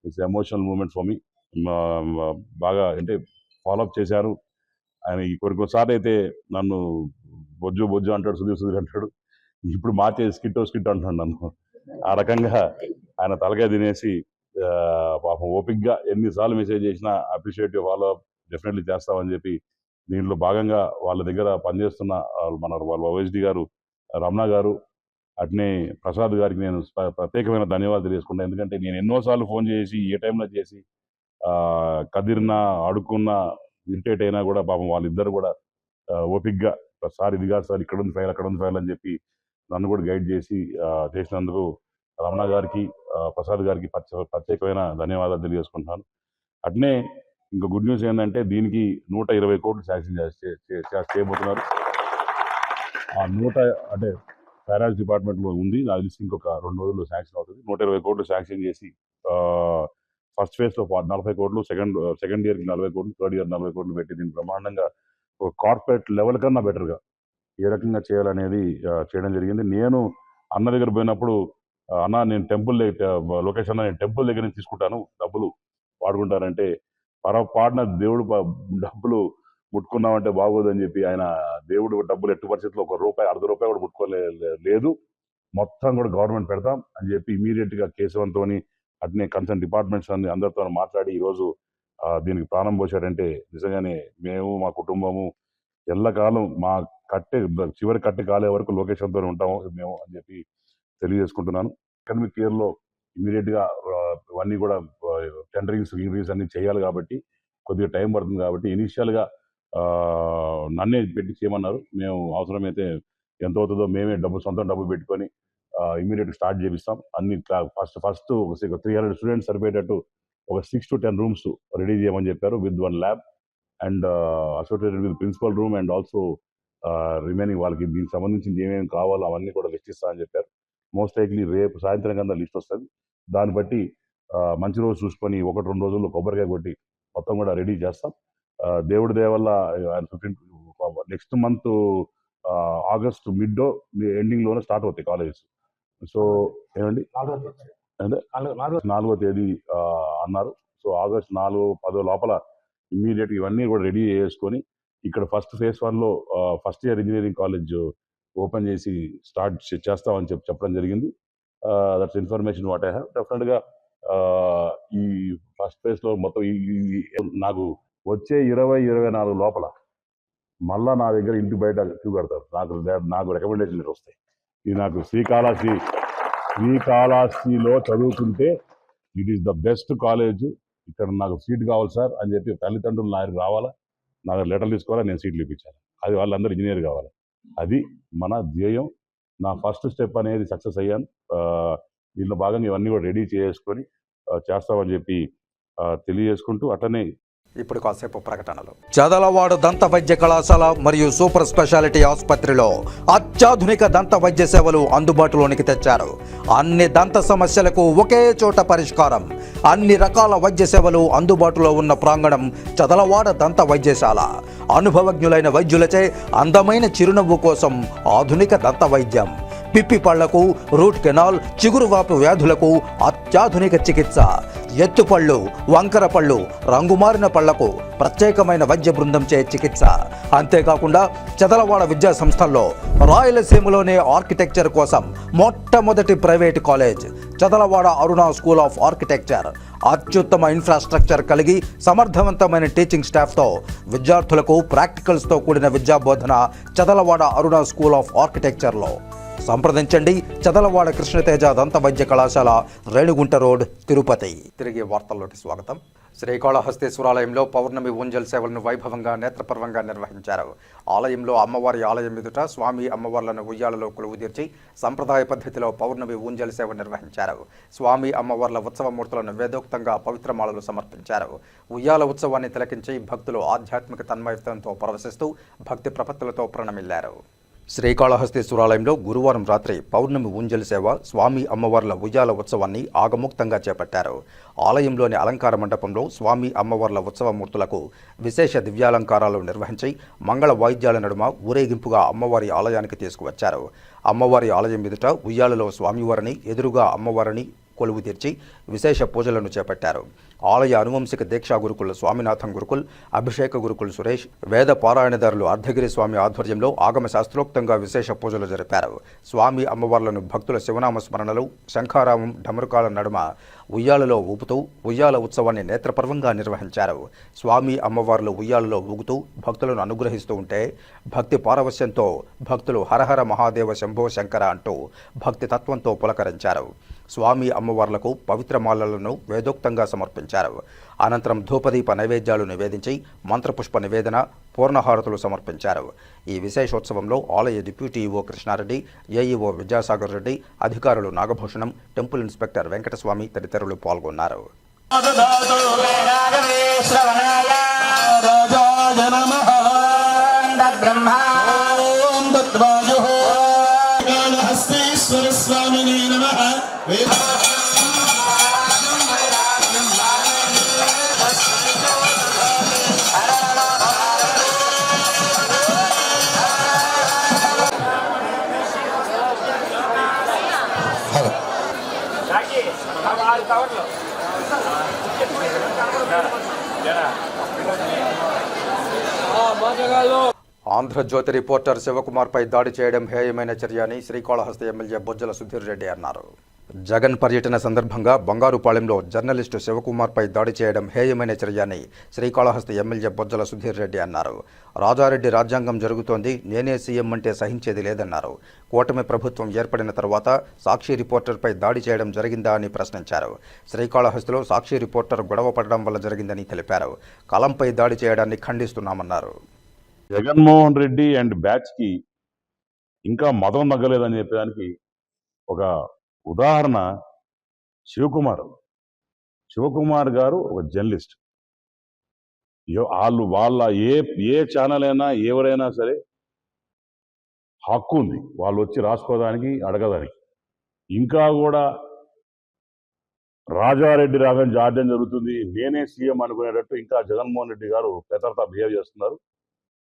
It's emotional moment for me. బాగా అంటే ఫాలోఅప్ చేశారు ఆయన. కొన్నిసార్లు అయితే నన్ను బొజ్జు అంటాడు, సుధీర్ అంటాడు. ఇప్పుడు మార్చే స్కిట్ అంటున్నాడు నన్ను. ఆ రకంగా ఆయన తలకాయ తినేసి పాపం ఓపిక్గా ఎన్నిసార్లు మెసేజ్ చేసినా అప్రిషియేట్ ఫాలోఅప్ డెఫినెట్లీ చేస్తామని చెప్పి దీంట్లో భాగంగా వాళ్ళ దగ్గర పనిచేస్తున్న వాళ్ళ OSD గారు రమణ గారు, అట్నే ప్రసాద్ గారికి నేను ప్రత్యేకమైన ధన్యవాదాలు తెలియజేసుకుంటాను. ఎందుకంటే నేను ఎన్నోసార్లు ఫోన్ చేసి, ఏ టైంలో చేసి కదిరినా, అడుక్కున్నా, ఇరిటేట్ అయినా కూడా పాపం వాళ్ళిద్దరు కూడా ఓపిక్గా సార్ ఇది కాదు సార్, ఇక్కడ ఉంది ఫైల్, అక్కడ ఉంది ఫైల్ అని చెప్పి నన్ను కూడా గైడ్ చేసి చేసినందుకు రమణ గారికి, ప్రసాద్ గారికి ప్రత్యేకమైన ధన్యవాదాలు తెలియజేసుకుంటున్నాను. అట్నే ఇంకా గుడ్ న్యూస్ ఏంటంటే దీనికి 120 కోట్లు శాంక్షన్ చేయబోతున్నారు. ఆ అంటే ఫైనాన్స్ డిపార్ట్మెంట్లో ఉంది, నాకు తెలిసి ఇంకొక 2 రోజుల్లో శాంక్షన్ అవుతుంది. 120 కోట్లు శాంక్షన్ చేసి ఫస్ట్ ఫేజ్లో 40 కోట్లు, సెకండ్ ఇయర్కి 40 కోట్లు, థర్డ్ ఇయర్ 40 కోట్లు పెట్టి దీన్ని బ్రహ్మాండంగా ఒక కార్పొరేట్ లెవెల్ కన్నా బెటర్గా ఏ రకంగా చేయాలనేది చేయడం జరిగింది. నేను అన్న దగ్గర పోయినప్పుడు, అన్న నేను లొకేషన్ నేను టెంపుల్ దగ్గర నుంచి తీసుకుంటాను, డబ్బులు వాడుకుంటారంటే పొరపాటున దేవుడు డబ్బులు ముట్టుకున్నామంటే బాగోదని చెప్పి ఆయన దేవుడు డబ్బులు ఎట్టి పరిస్థితుల్లో ₹1, ₹1/2 కూడా ముట్టుకోలేదు. మొత్తం కూడా గవర్నమెంట్ పెడతాం అని చెప్పి ఇమీడియట్గా కేశవంతో అట్నే కన్సర్న్ డిపార్ట్మెంట్స్ అందరితో మాట్లాడి ఈరోజు దీనికి ప్రాణం పోసాడంటే నిజంగానే మేము, మా కుటుంబము ఎల్లకాలం మా చివరి కట్టె కాలే వరకు లొకేషన్తో ఉంటాము మేము అని చెప్పి తెలియజేసుకుంటున్నాను. అకాడమిక్ ఇయర్లో ఇమీడియట్గా ఇవన్నీ కూడా టెండరింగ్స్ అన్ని చేయాలి కాబట్టి కొద్దిగా టైం పడుతుంది. కాబట్టి ఇనీషియల్గా నన్నే పెట్టి చేయమన్నారు. మేము అవసరమైతే ఎంత అవుతుందో మేమే సొంతం డబ్బు పెట్టుకొని ఇమీడియట్గా స్టార్ట్ చేపిస్తాం. అన్ని ఫస్ట్ ఒక 300 స్టూడెంట్స్ సరిపోయేటట్టు ఒక 6 to 10 rooms రెడీ చేయమని చెప్పారు, with 1 lab and associated with principal room and also remaining వాళ్ళకి దీనికి సంబంధించి ఏమేమి కావాలో అవన్నీ కూడా లిస్ట్ ఇస్తామని చెప్పారు. మోస్ట్ లైక్లీ రేపు సాయంత్రం కన్నా లిస్ట్ వస్తుంది. దాన్ని బట్టి మంచి రోజు చూసుకొని 1-2 రోజుల్లో కొబ్బరికాయ కొట్టి మొత్తం కూడా రెడీ చేస్తాం. దేవుడి దయ వల్ల నెక్స్ట్ మంత్ ఆగస్ట్ ఎండింగ్లోనే స్టార్ట్ అవుతాయి కాలేజెస్. సో ఏమండి, 4వ తేదీ అన్నారు. సో ఆగస్ట్ 4-10 లోపల ఇమ్మీడియట్గా ఇవన్నీ కూడా రెడీ చేసుకొని ఇక్కడ ఫస్ట్ ఫేజ్ 1లో first year engineering college open చేసి స్టార్ట్ చేస్తామని చెప్పడం జరిగింది. That's information what I have. డెఫినెట్గా ఈ ఫస్ట్ ఫేజ్లో మొత్తం నాకు వచ్చే 20-24 లోపల మళ్ళా నా దగ్గర ఇంటి బయట క్యూ కడతారు. నాకు రికమెండేషన్ లెటర్ వస్తాయి. ఇది నాకు శ్రీకాళహస్తిలో చదువుకుంటే it is the best college, ఇక్కడ నాకు సీట్ కావాలి సార్ అని చెప్పి తల్లిదండ్రులు నా దగ్గర రావాలా, నా దగ్గర లెటర్లు తీసుకోవాలా, నేను సీట్లు ఇప్పించాలి. అది వాళ్ళందరూ ఇంజనీర్ కావాలి. అది మన ధ్యేయం. నా ఫస్ట్ స్టెప్ అనేది సక్సెస్ అయ్యాను. దీనిలో భాగంగా ఇవన్నీ కూడా రెడీ చేసుకొని చేస్తామని చెప్పి తెలియజేసుకుంటూ, అట్లనే ఇప్పుడు కాసేపు ప్రకటనలు. చదలవాడ దంత వైద్య కళాశాల మరియు సూపర్ స్పెషాలిటీ ఆసుపత్రిలో అత్యాధునిక దంత వైద్య సేవలు అందుబాటులోనికి తెచ్చారు. అన్ని దంత సమస్యలకు ఒకే చోట పరిష్కారం. అన్ని రకాల వైద్య సేవలు అందుబాటులో ఉన్న ప్రాంగణం చదలవాడ దంత వైద్యశాల. అనుభవజ్ఞులైన వైద్యులచే అందమైన చిరునవ్వు కోసం ఆధునిక దంత వైద్యం. పిప్పి పళ్లకు, రూట్ కెనాల్, చిగురువాపు వ్యాధులకు అత్యాధునిక చికిత్స. ఎత్తుపళ్ళు, వంకర పళ్ళు, రంగుమారిన పళ్లకు ప్రత్యేకమైన వైద్య బృందంచే చికిత్స. అంతేకాకుండా చదలవాడ విద్యా సంస్థల్లో రాయలసీమలోనే ఆర్కిటెక్చర్ కోసం మొట్టమొదటి private college Chadalavada Aruna school of architecture. అత్యుత్తమ ఇన్ఫ్రాస్ట్రక్చర్ కలిగి సమర్థవంతమైన టీచింగ్ స్టాఫ్తో విద్యార్థులకు ప్రాక్టికల్స్తో కూడిన విద్యాబోధన చదలవాడ అరుణ స్కూల్ ఆఫ్ ఆర్కిటెక్చర్లో. సంప్రదించండి. చదలవాడ కృష్ణతేజ దంత వైద్య కళాశాల, రేణుగుంట రోడ్, తిరుపతి. తిరిగి వార్తల్లోకి స్వాగతం. శ్రీకాళహస్తీశ్వరాలయంలో పౌర్ణమి ఊంజల్ సేవలను వైభవంగా నేత్రపర్వంగా నిర్వహించారు. ఆలయంలో అమ్మవారి ఆలయం ఎదుట స్వామి అమ్మవార్లను ఉయ్యాలలో కొలువుదీర్చి సంప్రదాయ పద్ధతిలో పౌర్ణమి ఊంజల్ సేవ నిర్వహించారు. స్వామి అమ్మవార్ల ఉత్సవమూర్తులను వేదోక్తంగా పవిత్రమాలలు సమర్పించారు. ఉయ్యాల ఉత్సవాన్ని తిలకించి భక్తులు ఆధ్యాత్మిక తన్మయత్వంతో పరవశిస్తూ భక్తి ప్రపత్తులతో ప్రణమిల్లారు. శ్రీకాళహస్తీశ్వరాలయంలో గురువారం రాత్రి పౌర్ణమి ఊంజల్ సేవ, స్వామి అమ్మవార్ల ఉయ్యాల ఉత్సవాన్ని ఆగమోక్తంగా చేపట్టారు. ఆలయంలోని అలంకార మండపంలో స్వామి అమ్మవార్ల ఉత్సవమూర్తులకు విశేష దివ్యాలంకారాలు నిర్వహించి మంగళ వాయిద్యాల నడుమ ఊరేగింపుగా అమ్మవారి ఆలయానికి తీసుకువచ్చారు. అమ్మవారి ఆలయం ఎదుట ఉయ్యాలలో స్వామివారిని, ఎదురుగా అమ్మవారిని కొలువు తీర్చి విశేష పూజలను చేపట్టారు. ఆలయ అనువంశిక దీక్షా గురుకుల్ స్వామినాథం గురుకుల్, అభిషేక గురుకుల్ సురేష్, వేద పారాయణదారులు అర్ధగిరి స్వామి ఆధ్వర్యంలో ఆగమ శాస్త్రోక్తంగా విశేష పూజలు జరిపారు. స్వామి అమ్మవార్లను భక్తుల శివనామ స్మరణలు, శంఖారామం, ఢమరుకాల నడుమ ఉయ్యాలలో ఊపుతూ ఉయ్యాల ఉత్సవాన్ని నేత్రపర్వంగా నిర్వహించారు. స్వామి అమ్మవార్లు ఉయ్యాలలో ఊగుతూ భక్తులను అనుగ్రహిస్తూ ఉంటే భక్తి పారవశ్యంతో భక్తులు హరహర మహాదేవ శంభో శంకర అంటూ భక్తి తత్వంతో పులకరించారు. స్వామి అమ్మవార్లకు పవిత్రమాలలను వేదోక్తంగా సమర్పించారు. అనంతరం ధూపదీప నైవేద్యాలు నివేదించి మంత్రపుష్ప నివేదన, పూర్ణహారతులు సమర్పించారు. ఈ విశేషోత్సవంలో ఆలయ deputy EO Krishna Reddy, AEO Vidyasagar Reddy, అధికారులు నాగభూషణం, టెంపుల్ ఇన్స్పెక్టర్ వెంకటస్వామి తదితరులు పాల్గొన్నారు. ఆంధ్రజ్యోతి రిపోర్టర్ శివకుమార్పై దాడి చేయడం హేయమైన చర్య అని శ్రీకాళహస్తి ఎమ్మెల్యే బొజ్జల సుధీర్ రెడ్డి అన్నారు. జగన్ పర్యటన సందర్భంగా బంగారుపాలెంలో జర్నలిస్టు శివకుమార్పై దాడి చేయడం హేయమైన చర్య అని శ్రీకాళహస్తి ఎమ్మెల్యే బొజ్జల సుధీర్ రెడ్డి అన్నారు. రాజారెడ్డి రాజ్యాంగం జరుగుతోంది, నేనే సీఎం అంటే సహించేది లేదన్నారు. కూటమి ప్రభుత్వం ఏర్పడిన తర్వాత సాక్షి రిపోర్టర్పై దాడి చేయడం జరిగిందా అని ప్రశ్నించారు. శ్రీకాళహస్తిలో సాక్షి రిపోర్టర్ గొడవ పడడం వల్ల జరిగిందని తెలిపారు. కలంపై దాడి చేయడాన్ని ఖండిస్తున్నామన్నారు. జగన్మోహన్ రెడ్డి అండ్ బ్యాచ్కి ఇంకా మతం తగ్గలేదని చెప్పడానికి ఒక ఉదాహరణ శివకుమార్ గారు ఒక జర్నలిస్ట్. వాళ్ళ ఏ ఛానల్ అయినా ఎవరైనా సరే హక్కు ఉంది వాళ్ళు వచ్చి రాసుకోవడానికి, అడగడానికి. ఇంకా కూడా రాజారెడ్డి రాగం జాడ్యం జరుగుతుంది, నేనే సీఎం అనుకునేటట్టు ఇంకా జగన్మోహన్ రెడ్డి గారు పెద్దలతో బిహేవ్ చేస్తున్నారు.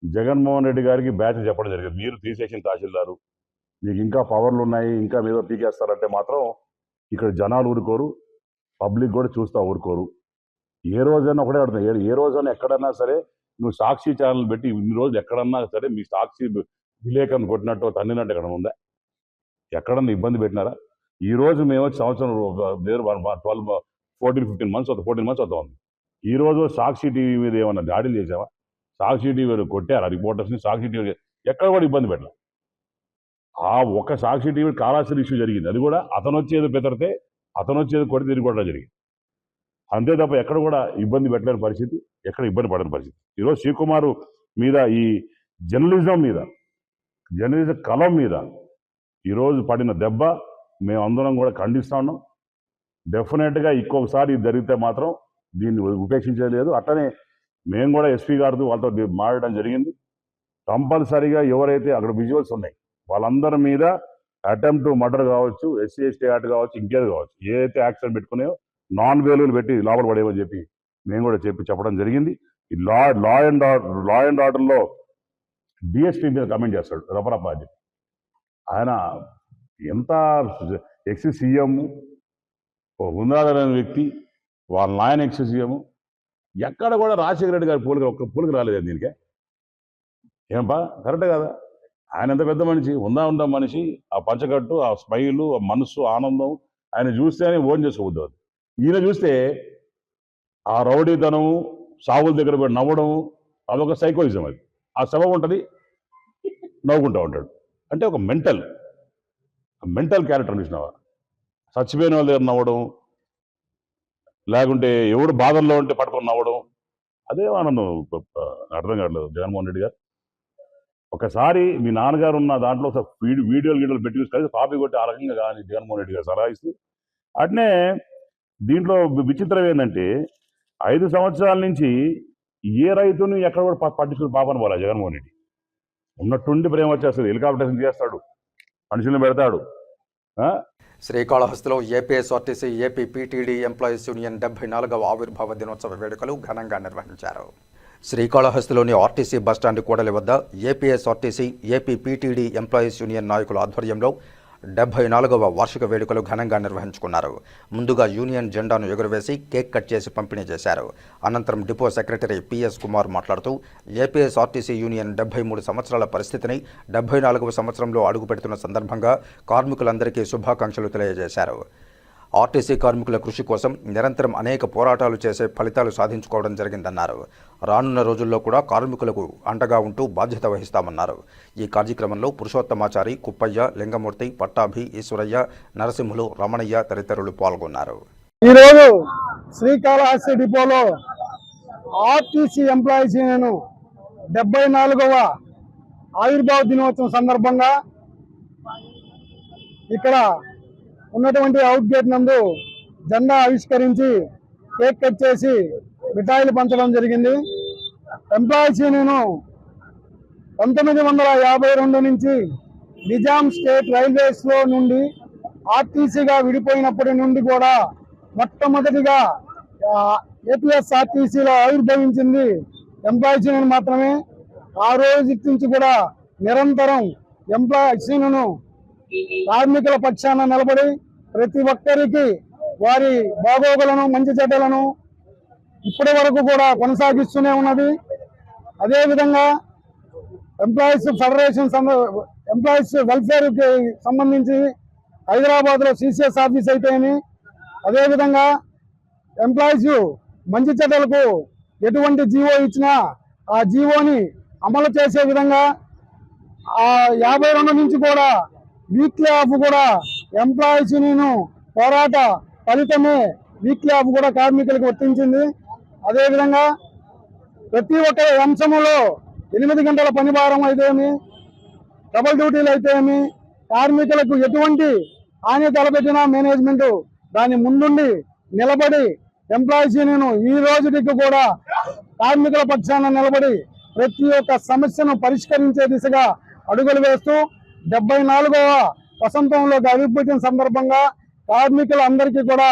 జగన్మోహన్ రెడ్డి గారికి బ్యాచ్ చెప్పడం జరిగింది, మీరు 3 సెక్షన్ తహసీల్దారు, మీకు ఇంకా పవర్లు ఉన్నాయి, ఇంకా మీద పీకేస్తారంటే మాత్రం ఇక్కడ జనాలు ఊరుకోరు, పబ్లిక్ కూడా చూస్తా ఊరుకోరు. ఏ రోజైనా ఒకటే అడుగుతాను, ఏ రోజైనా ఎక్కడన్నా సరే నువ్వు సాక్షి ఛానల్ పెట్టి ఇన్ని రోజులు ఎక్కడన్నా సరే మీ సాక్షి విలేకరుని కొట్టినట్టు తన్నినట్టు ఎక్కడ ఉందా? ఎక్కడన్నా ఇబ్బంది పెట్టినారా? ఈ రోజు మేము సంవత్సరం 14-15 months అవుతా ఉంది. ఈ రోజు సాక్షి టీవీ మీద ఏమన్నా దాడులు చేసావా? సాక్షి టీవీ కొట్టారా రిపోర్టర్స్ని? సాక్షి టీవీ ఎక్కడ కూడా ఇబ్బంది పెట్టాల. ఆ ఒక్క సాక్షి టీవీ కాళాస్త్రి ఇష్యూ జరిగింది, అది కూడా అతను వచ్చేది పెదరితే అతను వచ్చేది కొట్టి తిరిగి కొట్టడం జరిగింది. అంతే తప్ప ఎక్కడ కూడా ఇబ్బంది పెట్టలేని పరిస్థితి, ఎక్కడ ఇబ్బంది పడని పరిస్థితి. ఈరోజు శివకుమార్ మీద, ఈ జర్నలిజం కలం మీద ఈరోజు పడిన దెబ్బ మేము అందరం కూడా ఖండిస్తా ఉన్నాం. డెఫినెట్గా ఇంకొకసారి జరిగితే మాత్రం దీన్ని ఉపేక్షించలేదు. అట్లనే మేము కూడా ఎస్పీ గారితో వాళ్ళతో మాట్లాడడం జరిగింది. కంపల్సరీగా ఎవరైతే అక్కడ విజువల్స్ ఉన్నాయి వాళ్ళందరి మీద అటెంప్ట్ మర్డర్ కావచ్చు, ఎస్సీ ఎస్టీ యాక్ట్ కావచ్చు, ఇంకేది కావచ్చు, ఏదైతే యాక్షన్ పెట్టుకున్నాయో నాన్ వేలుగులు పెట్టి లోపల పడేయమని చెప్పి మేము కూడా చెప్పడం జరిగింది. ఈ లా అండ్ ఆర్డర్లో డిఎస్పీ మీద కమెంట్ చేస్తాడు రపరప అని చెప్పి. ఆయన ఎంత ఎక్స్ సీఎం, ఉందాదరైన వ్యక్తి, వాళ్ళ నాయన ఎక్స్ సీఎం, ఎక్కడ కూడా రాజశేఖర రెడ్డి గారి ఒక్క పోలిక రాలేదు దీనికి. ఏంపా కరెక్టే కదా? ఆయన ఎంత పెద్ద మనిషి, ఉందా మనిషి, ఆ పంచకట్టు, ఆ స్మైలు, ఆ మనస్సు, ఆనందం ఆయన చూస్తేనే ఓన్ చేసుకోవద్దు. ఈయన చూస్తే ఆ రౌడీతనము, సావుల దగ్గర పోయి నవ్వడం, అదొక సైకోయిజం. అది ఆ శవం ఉంటుంది, నవ్వుకుంటూ ఉంటాడు. అంటే ఒక మెంటల్ క్యారెక్టర్ చూసినావా? చచ్చిపోయిన వాళ్ళ దగ్గర నవ్వడం, లేకుంటే ఎవడు బాధల్లో ఉంటే పట్టుకొని నవ్వడం, అదే ఆనందం. అర్థం కావట్లేదు జగన్మోహన్ రెడ్డి గారు. ఒకసారి మీ నాన్నగారు ఉన్న దాంట్లో వీడియోలు పెట్టి చూస్తే కాపీ కొట్టి ఆ రకంగా కానీ జగన్మోహన్ రెడ్డి గారు సలహా ఇస్తూ. అట్నే దీంట్లో విచిత్రం ఏంటంటే 5 సంవత్సరాల నుంచి ఏ రైతుని ఎక్కడ కూడా పట్టించుకుని పాపని పోలే జగన్మోహన్ రెడ్డి. ఉన్నట్టుండి ప్రేమ వచ్చేస్తుంది, హెలికాప్టర్స్ చేస్తాడు, మనుషులను పెడతాడు. శ్రీకాళహస్తిలో APSRTC AP PTD employees union 74వ ఆవిర్భావ దినోత్సవ వేడుకలు ఘనంగా నిర్వహించారు. శ్రీకాళహస్తిలోని ఆర్టీసీ బస్టాండ్ కూడలి వద్ద APSRTC AP PTD employees union నాయకుల ఆధ్వర్యంలో 74వ వార్షిక వేడుకలు ఘనంగా నిర్వహించుకున్నారు. ముందుగా యూనియన్ జెండాను ఎగురవేసి కేక్ కట్ చేసి పంపిణీ చేశారు. అనంతరం డిపో సెక్రటరీ పిఎస్ కుమార్ మాట్లాడుతూ ఏపీఎస్ఆర్టీసీ యూనియన్ 73 సంవత్సరాల పరిస్థితిని 74వ సంవత్సరంలో అడుగుపెడుతున్న సందర్భంగా కార్మికులందరికీ శుభాకాంక్షలు తెలియజేశారు. ఆర్టీసీ కార్మికుల కృషి కోసం నిరంతరం అనేక పోరాటాలు చేసే ఫలితాలు సాధించుకోవడం జరిగిందన్నారు. రానున్న రోజుల్లో కూడా కార్మికులకు అండగా ఉంటూ బాధ్యత వహిస్తామన్నారు. ఈ కార్యక్రమంలో పురుషోత్తమాచారి, కుప్పయ్య, లింగమూర్తి, పట్టాభి, ఈశ్వరయ్య, నరసింహులు, రమణయ్య తదితరులు పాల్గొన్నారు. ఈరోజు శ్రీకాళహస్తి డిపోలో ఆర్టీసీ ఎంప్లాయీస్ యూనియన్ 74వ ఆవిర్భావ దినోత్సవం సందర్భంగా ఇక్కడ ఉన్నటువంటి అవుట్ గేట్ నందు జెండా ఆవిష్కరించి కేక్ కట్ చేసి మిఠాయిలు పంచడం జరిగింది. ఎంప్లాయీస్ యూనియన్ 1952 నుంచి నిజాం స్టేట్ రైల్వేస్లో నుండి ఆర్టీసీగా విడిపోయినప్పటి నుండి కూడా మొట్టమొదటిగా ఏపీఎస్ఆర్టీసీలో ఆవిర్భవించింది ఎంప్లాయీస్ యూనియన్ మాత్రమే. ఆ రోజు నుంచి కూడా నిరంతరం ఎంప్లాయీస్ యూనియన్ కార్మికుల పక్షాన నిలబడి ప్రతి ఒక్కరికి వారి బాగోగులను, మంచి చెడ్డలను ఇప్పటి వరకు కూడా కొనసాగిస్తూనే ఉన్నది. అదేవిధంగా ఎంప్లాయీస్ ఫెడరేషన్ ఎంప్లాయీస్ వెల్ఫేర్కి సంబంధించి హైదరాబాద్లో సిసిఎస్ ఆఫీస్ అయితేమి, అదేవిధంగా ఎంప్లాయీస్ మంచి చెడ్డలకు ఎటువంటి జీవో ఇచ్చినా ఆ జీవోని అమలు చేసే విధంగా 52 నుంచి కూడా వీక్లీ ఆఫ్ కూడా ఎంప్లాయీస్ యూనియన్ పోరాట ఫలితమే వీక్లీ ఆఫ్ కూడా కార్మికులకు వర్తించింది. అదేవిధంగా ప్రతి ఒక్క అంశములో 8 గంటల పని భారం అయితేమి, డబుల్ డ్యూటీలు అయితేమి, కార్మికులకు ఎటువంటి హాని తలపెట్టినా మేనేజ్మెంట్ దాని ముందుండి నిలబడి ఎంప్లాయీస్ యూనియన్ ఈ రోజుకి కూడా కార్మికుల పక్షాన నిలబడి ప్రతి ఒక్క సమస్యను పరిష్కరించే దిశగా అడుగులు వేస్తూ 74వ వసంతంలోకి అభివృద్ధి సందర్భంగా కార్మికులందరికీ కూడా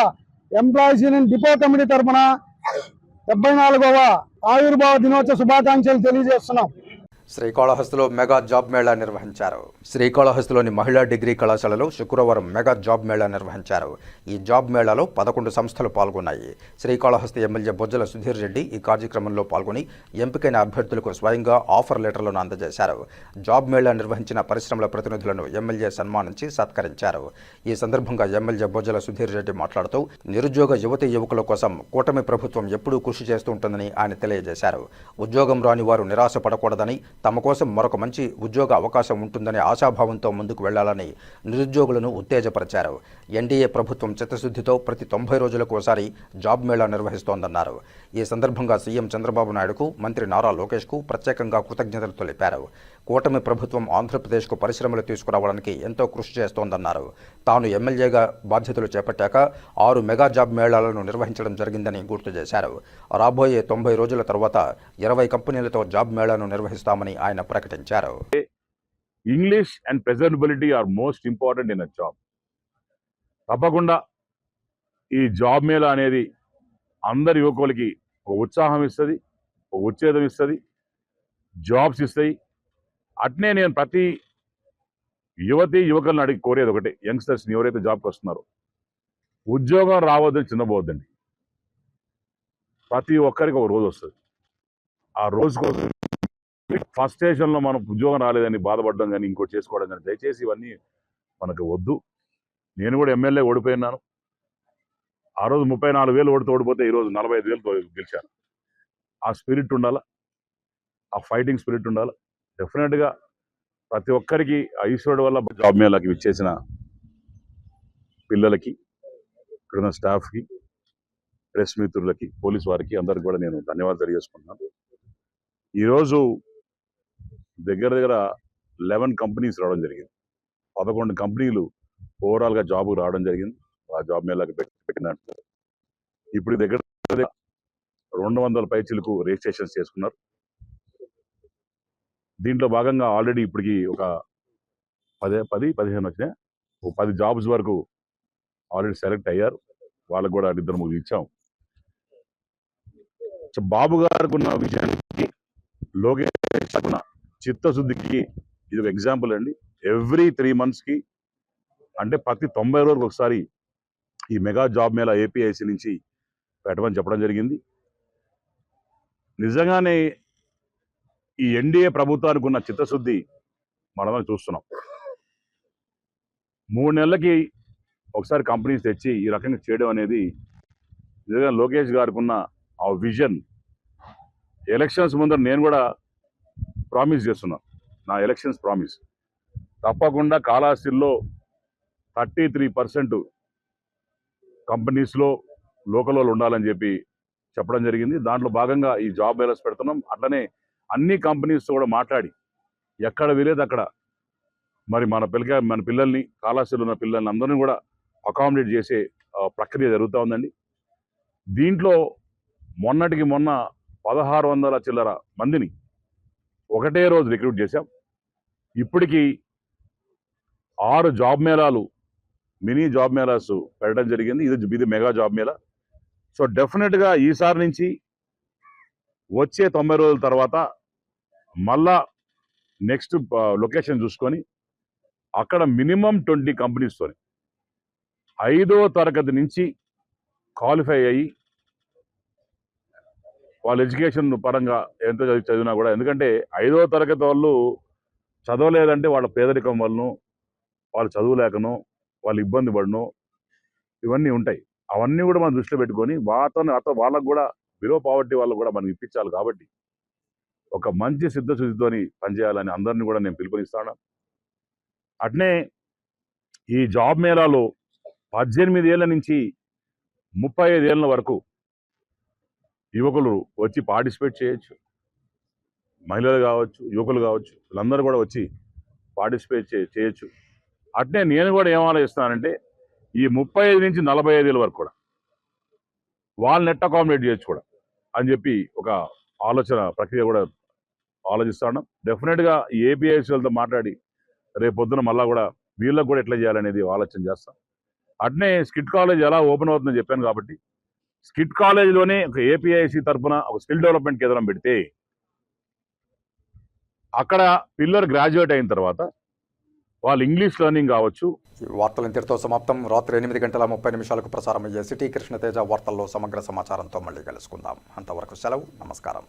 ఎంప్లాయీస్ యూనియన్ డిపో కమిటీ తరఫున 74వ ఆవిర్భావ దినోత్సవ శుభాకాంక్షలు తెలియజేస్తున్నాం. శ్రీకాళహస్తిలో మెగా జాబ్ మేళా నిర్వహించారు. శ్రీకాళహస్తిలోని మహిళా డిగ్రీ కళాశాలలో శుక్రవారం మెగా జాబ్ మేళా నిర్వహించారు. ఈ జాబ్ మేళాలో 11 సంస్థలు పాల్గొన్నాయి. శ్రీకాళహస్తి ఎమ్మెల్యే బొజ్జల సుధీర్ రెడ్డి ఈ కార్యక్రమంలో పాల్గొని ఎంపికైన అభ్యర్థులకు స్వయంగా ఆఫర్ లెటర్లను అందజేశారు. జాబ్ మేళా నిర్వహించిన పరిశ్రమల ప్రతినిధులను ఎమ్మెల్యే సన్మానించి సత్కరించారు. ఈ సందర్భంగా ఎమ్మెల్యే బొజ్జల సుధీర్ రెడ్డి మాట్లాడుతూ నిరుద్యోగ యువతీ యువకుల కోసం కూటమి ప్రభుత్వం ఎప్పుడూ కృషి చేస్తూ ఉంటుందని ఆయన తెలియజేశారు. ఉద్యోగం రాని వారు నిరాశపడకూడదని, తమ కోసం మరొక మంచి ఉద్యోగ అవకాశం ఉంటుందనే ఆశాభావంతో ముందుకు వెళ్లాలని నిరుద్యోగులను ఉత్తేజపరిచారు. ఎన్డీఏ ప్రభుత్వం చిత్తశుద్ధితో ప్రతి 90 రోజులకు ఒకసారి జాబ్ మేళా నిర్వహిస్తోందన్నారు. ఈ సందర్భంగా సీఎం చంద్రబాబు నాయుడుకు, మంత్రి నారా లోకేష్కు ప్రత్యేకంగా కృతజ్ఞతలు తెలిపారు. కూటమి ప్రభుత్వం ఆంధ్రప్రదేశ్కు పరిశ్రమలు తీసుకురావడానికి ఎంతో కృషి చేస్తోందన్నారు. తాను ఎమ్మెల్యేగా బాధ్యతలు చేపట్టాక 6 మెగా జాబ్ మేళాలను నిర్వహించడం జరిగిందని గుర్తు చేశారు. రాబోయే 90 రోజుల తర్వాత 20 కంపెనీలతో జాబ్ మేళాను నిర్వహిస్తామని ఆయన ప్రకటించారు. English and presentability are most important in a job. తప్పకుండా ఈ జాబ్ మేళా అనేది అందరి యువకులకి ఒక ఉత్సాహం ఇస్తుంది, ఒక ఉత్తేజం ఇస్తుంది, జాబ్స్ ఇస్తాయి. అట్నే నేను ప్రతి యువకులను అడిగి కోరేది ఒకటే, యంగ్స్టర్స్ని ఎవరైతే జాబ్కి వస్తున్నారో ఉద్యోగం రావద్దని చిన్నబోద్దండి. ప్రతి ఒక్కరికి ఒక రోజు వస్తుంది. ఆ రోజు కోసం ఫస్ట్ స్టేషన్లో మనం ఉద్యోగం రాలేదని బాధపడడం కానీ ఇంకోటి చేసుకోవడం కానీ దయచేసి ఇవన్నీ మనకు వద్దు. నేను కూడా ఎమ్మెల్యే ఓడిపోయినాను. ఆ రోజు 34,000 ఓడిపోతే ఈరోజు 45,000 గెలిచాను. ఆ స్పిరిట్ ఉండాలా, ఆ ఫైటింగ్ స్పిరిట్ ఉండాలా. డెఫినెట్గా ప్రతి ఒక్కరికి ఆ ఈశ్వరుడు వల్ల జాబ్ మేళాకి విచ్చేసిన పిల్లలకి, ఇక్కడున్న స్టాఫ్కి, ప్రెస్ మిత్రులకి, పోలీస్ వారికి అందరికి కూడా నేను ధన్యవాదాలు తెలియజేసుకుంటున్నాను. ఈరోజు దగ్గర 11 కంపెనీస్ రావడం జరిగింది. 11 కంపెనీలు ఓవరాల్గా జాబ్ రావడం జరిగింది. ఆ జాబ్ మేళాకి పెట్టినట్టు ఇప్పుడు దగ్గర 200 పైచిలకు రిజిస్ట్రేషన్స్ చేసుకున్నారు. దీంట్లో భాగంగా ఆల్రెడీ ఇప్పటికి ఒక 10-15 వచ్చినాయి. 10 జాబ్స్ వరకు ఆల్రెడీ సెలెక్ట్ అయ్యారు. వాళ్ళకు కూడా 2-3 ఇచ్చాం. బాబు గారికి ఉన్న విజయానికి, లోకేష్ ఉన్న చిత్తశుద్ధికి ఇది ఒక ఎగ్జాంపుల్ అండి. ఎవ్రీ 3 monthsకి అంటే ప్రతి 90 రోజులకు ఒకసారి ఈ మెగా జాబ్ మేళా ఏపీఐసి నుంచి పెట్టమని చెప్పడం జరిగింది. నిజంగానే ఈ ఎన్డీఏ ప్రభుత్వానికి ఉన్న చిత్తశుద్ధి మనమని చూస్తున్నాం. 3 నెలలకి ఒకసారి కంపెనీస్ తెచ్చి ఈ రకంగా చేయడం అనేది నిజంగా లోకేష్ గారికి ఉన్న ఆ విజన్. ఎలక్షన్స్ ముందర నేను కూడా ప్రామిస్ చేస్తున్నాను, నా ఎలక్షన్స్ ప్రామిస్ తప్పకుండా కాళహస్తిలో 33% కంపెనీస్లో లోకల్ వాళ్ళు ఉండాలని చెప్పడం జరిగింది. దాంట్లో భాగంగా ఈ జాబ్ మేళాస్ పెడుతున్నాం. అట్లనే అన్ని కంపెనీస్ కూడా మాట్లాడి ఎక్కడ వీలేదు అక్కడ మరి మన పిల్లల్ని, కాళహస్తిలో ఉన్న పిల్లల్ని అందరినీ కూడా అకామిడేట్ చేసే ప్రక్రియ జరుగుతూ ఉందండి. దీంట్లో మొన్నటికి మొన్న 1600 చిల్లర మందిని ఒకటే రోజు రిక్రూట్ చేశాం. ఇప్పటికీ 6 జాబ్ మేళాలు, మినీ జాబ్ మేళాస్ పెట్టడం జరిగింది. ఇది మెగా జాబ్ మేళా. సో డెఫినెట్గా ఈసారి నుంచి వచ్చే 90 రోజుల తర్వాత మళ్ళా నెక్స్ట్ లొకేషన్ చూసుకొని అక్కడ మినిమం 20 కంపెనీస్తో 5వ తరగతి నుంచి క్వాలిఫై అయ్యి వాళ్ళ ఎడ్యుకేషన్ పరంగా ఎంత చదివినా కూడా, ఎందుకంటే 5వ తరగతి వాళ్ళు చదవలేదంటే వాళ్ళ పేదరికం వలన, వాళ్ళు చదువులేకను, వాళ్ళు ఇబ్బంది పడను, ఇవన్నీ ఉంటాయి. అవన్నీ కూడా మనం దృష్టిలో పెట్టుకొని వాళ్ళకు కూడా బిలో పావర్టీ వాళ్ళకు కూడా మనం ఇప్పించాలి. కాబట్టి ఒక మంచి సిద్ధశుద్ధితోని పనిచేయాలని అందరినీ కూడా నేను పిలుపునిస్తాను. అట్నే ఈ జాబ్ మేళాలో 18 ఏళ్ల నుంచి 35 ఏళ్ళ వరకు యువకులు వచ్చి పార్టిసిపేట్ చేయొచ్చు. మహిళలు కావచ్చు, యువకులు కావచ్చు, వీళ్ళందరూ కూడా వచ్చి పార్టిసిపేట్ చేయొచ్చు. అట్నే నేను కూడా ఏం ఆలోచిస్తానంటే ఈ 35 నుంచి 45 ఏళ్ళ వరకు కూడా వాళ్ళని నెట్ అకామిడేట్ చేయొచ్చు కూడా అని చెప్పి ఒక ఆలోచన ప్రక్రియ కూడా ఆలోచిస్తాను. డెఫినెట్గా ఈ ఏపీఐసీలతో మాట్లాడి రేపు పొద్దున మళ్ళా కూడా వీళ్ళకు కూడా ఎట్లా చేయాలనేది ఆలోచన చేస్తాం. అట్నే స్కిట్ కాలేజ్ ఎలా ఓపెన్ అవుతుందని చెప్పాను కాబట్టి స్కిట్ కాలేజ్లోనే ఒక ఏపీఐసీ తరఫున ఒక స్కిల్ డెవలప్మెంట్ కేంద్రం పెడితే అక్కడ పిల్లలు గ్రాడ్యుయేట్ అయిన తర్వాత వాళ్ళు ఇంగ్లీష్ లెర్నింగ్ కావచ్చు. వార్తలు ఇంతటితో సమాప్తం. రాత్రి 8:30 ప్రసారమయ్యే సిటీ కృష్ణతేజ వార్తల్లో సమగ్ర సమాచారంతో మళ్ళీ కలుసుకుందాం. అంతవరకు సెలవు. నమస్కారం.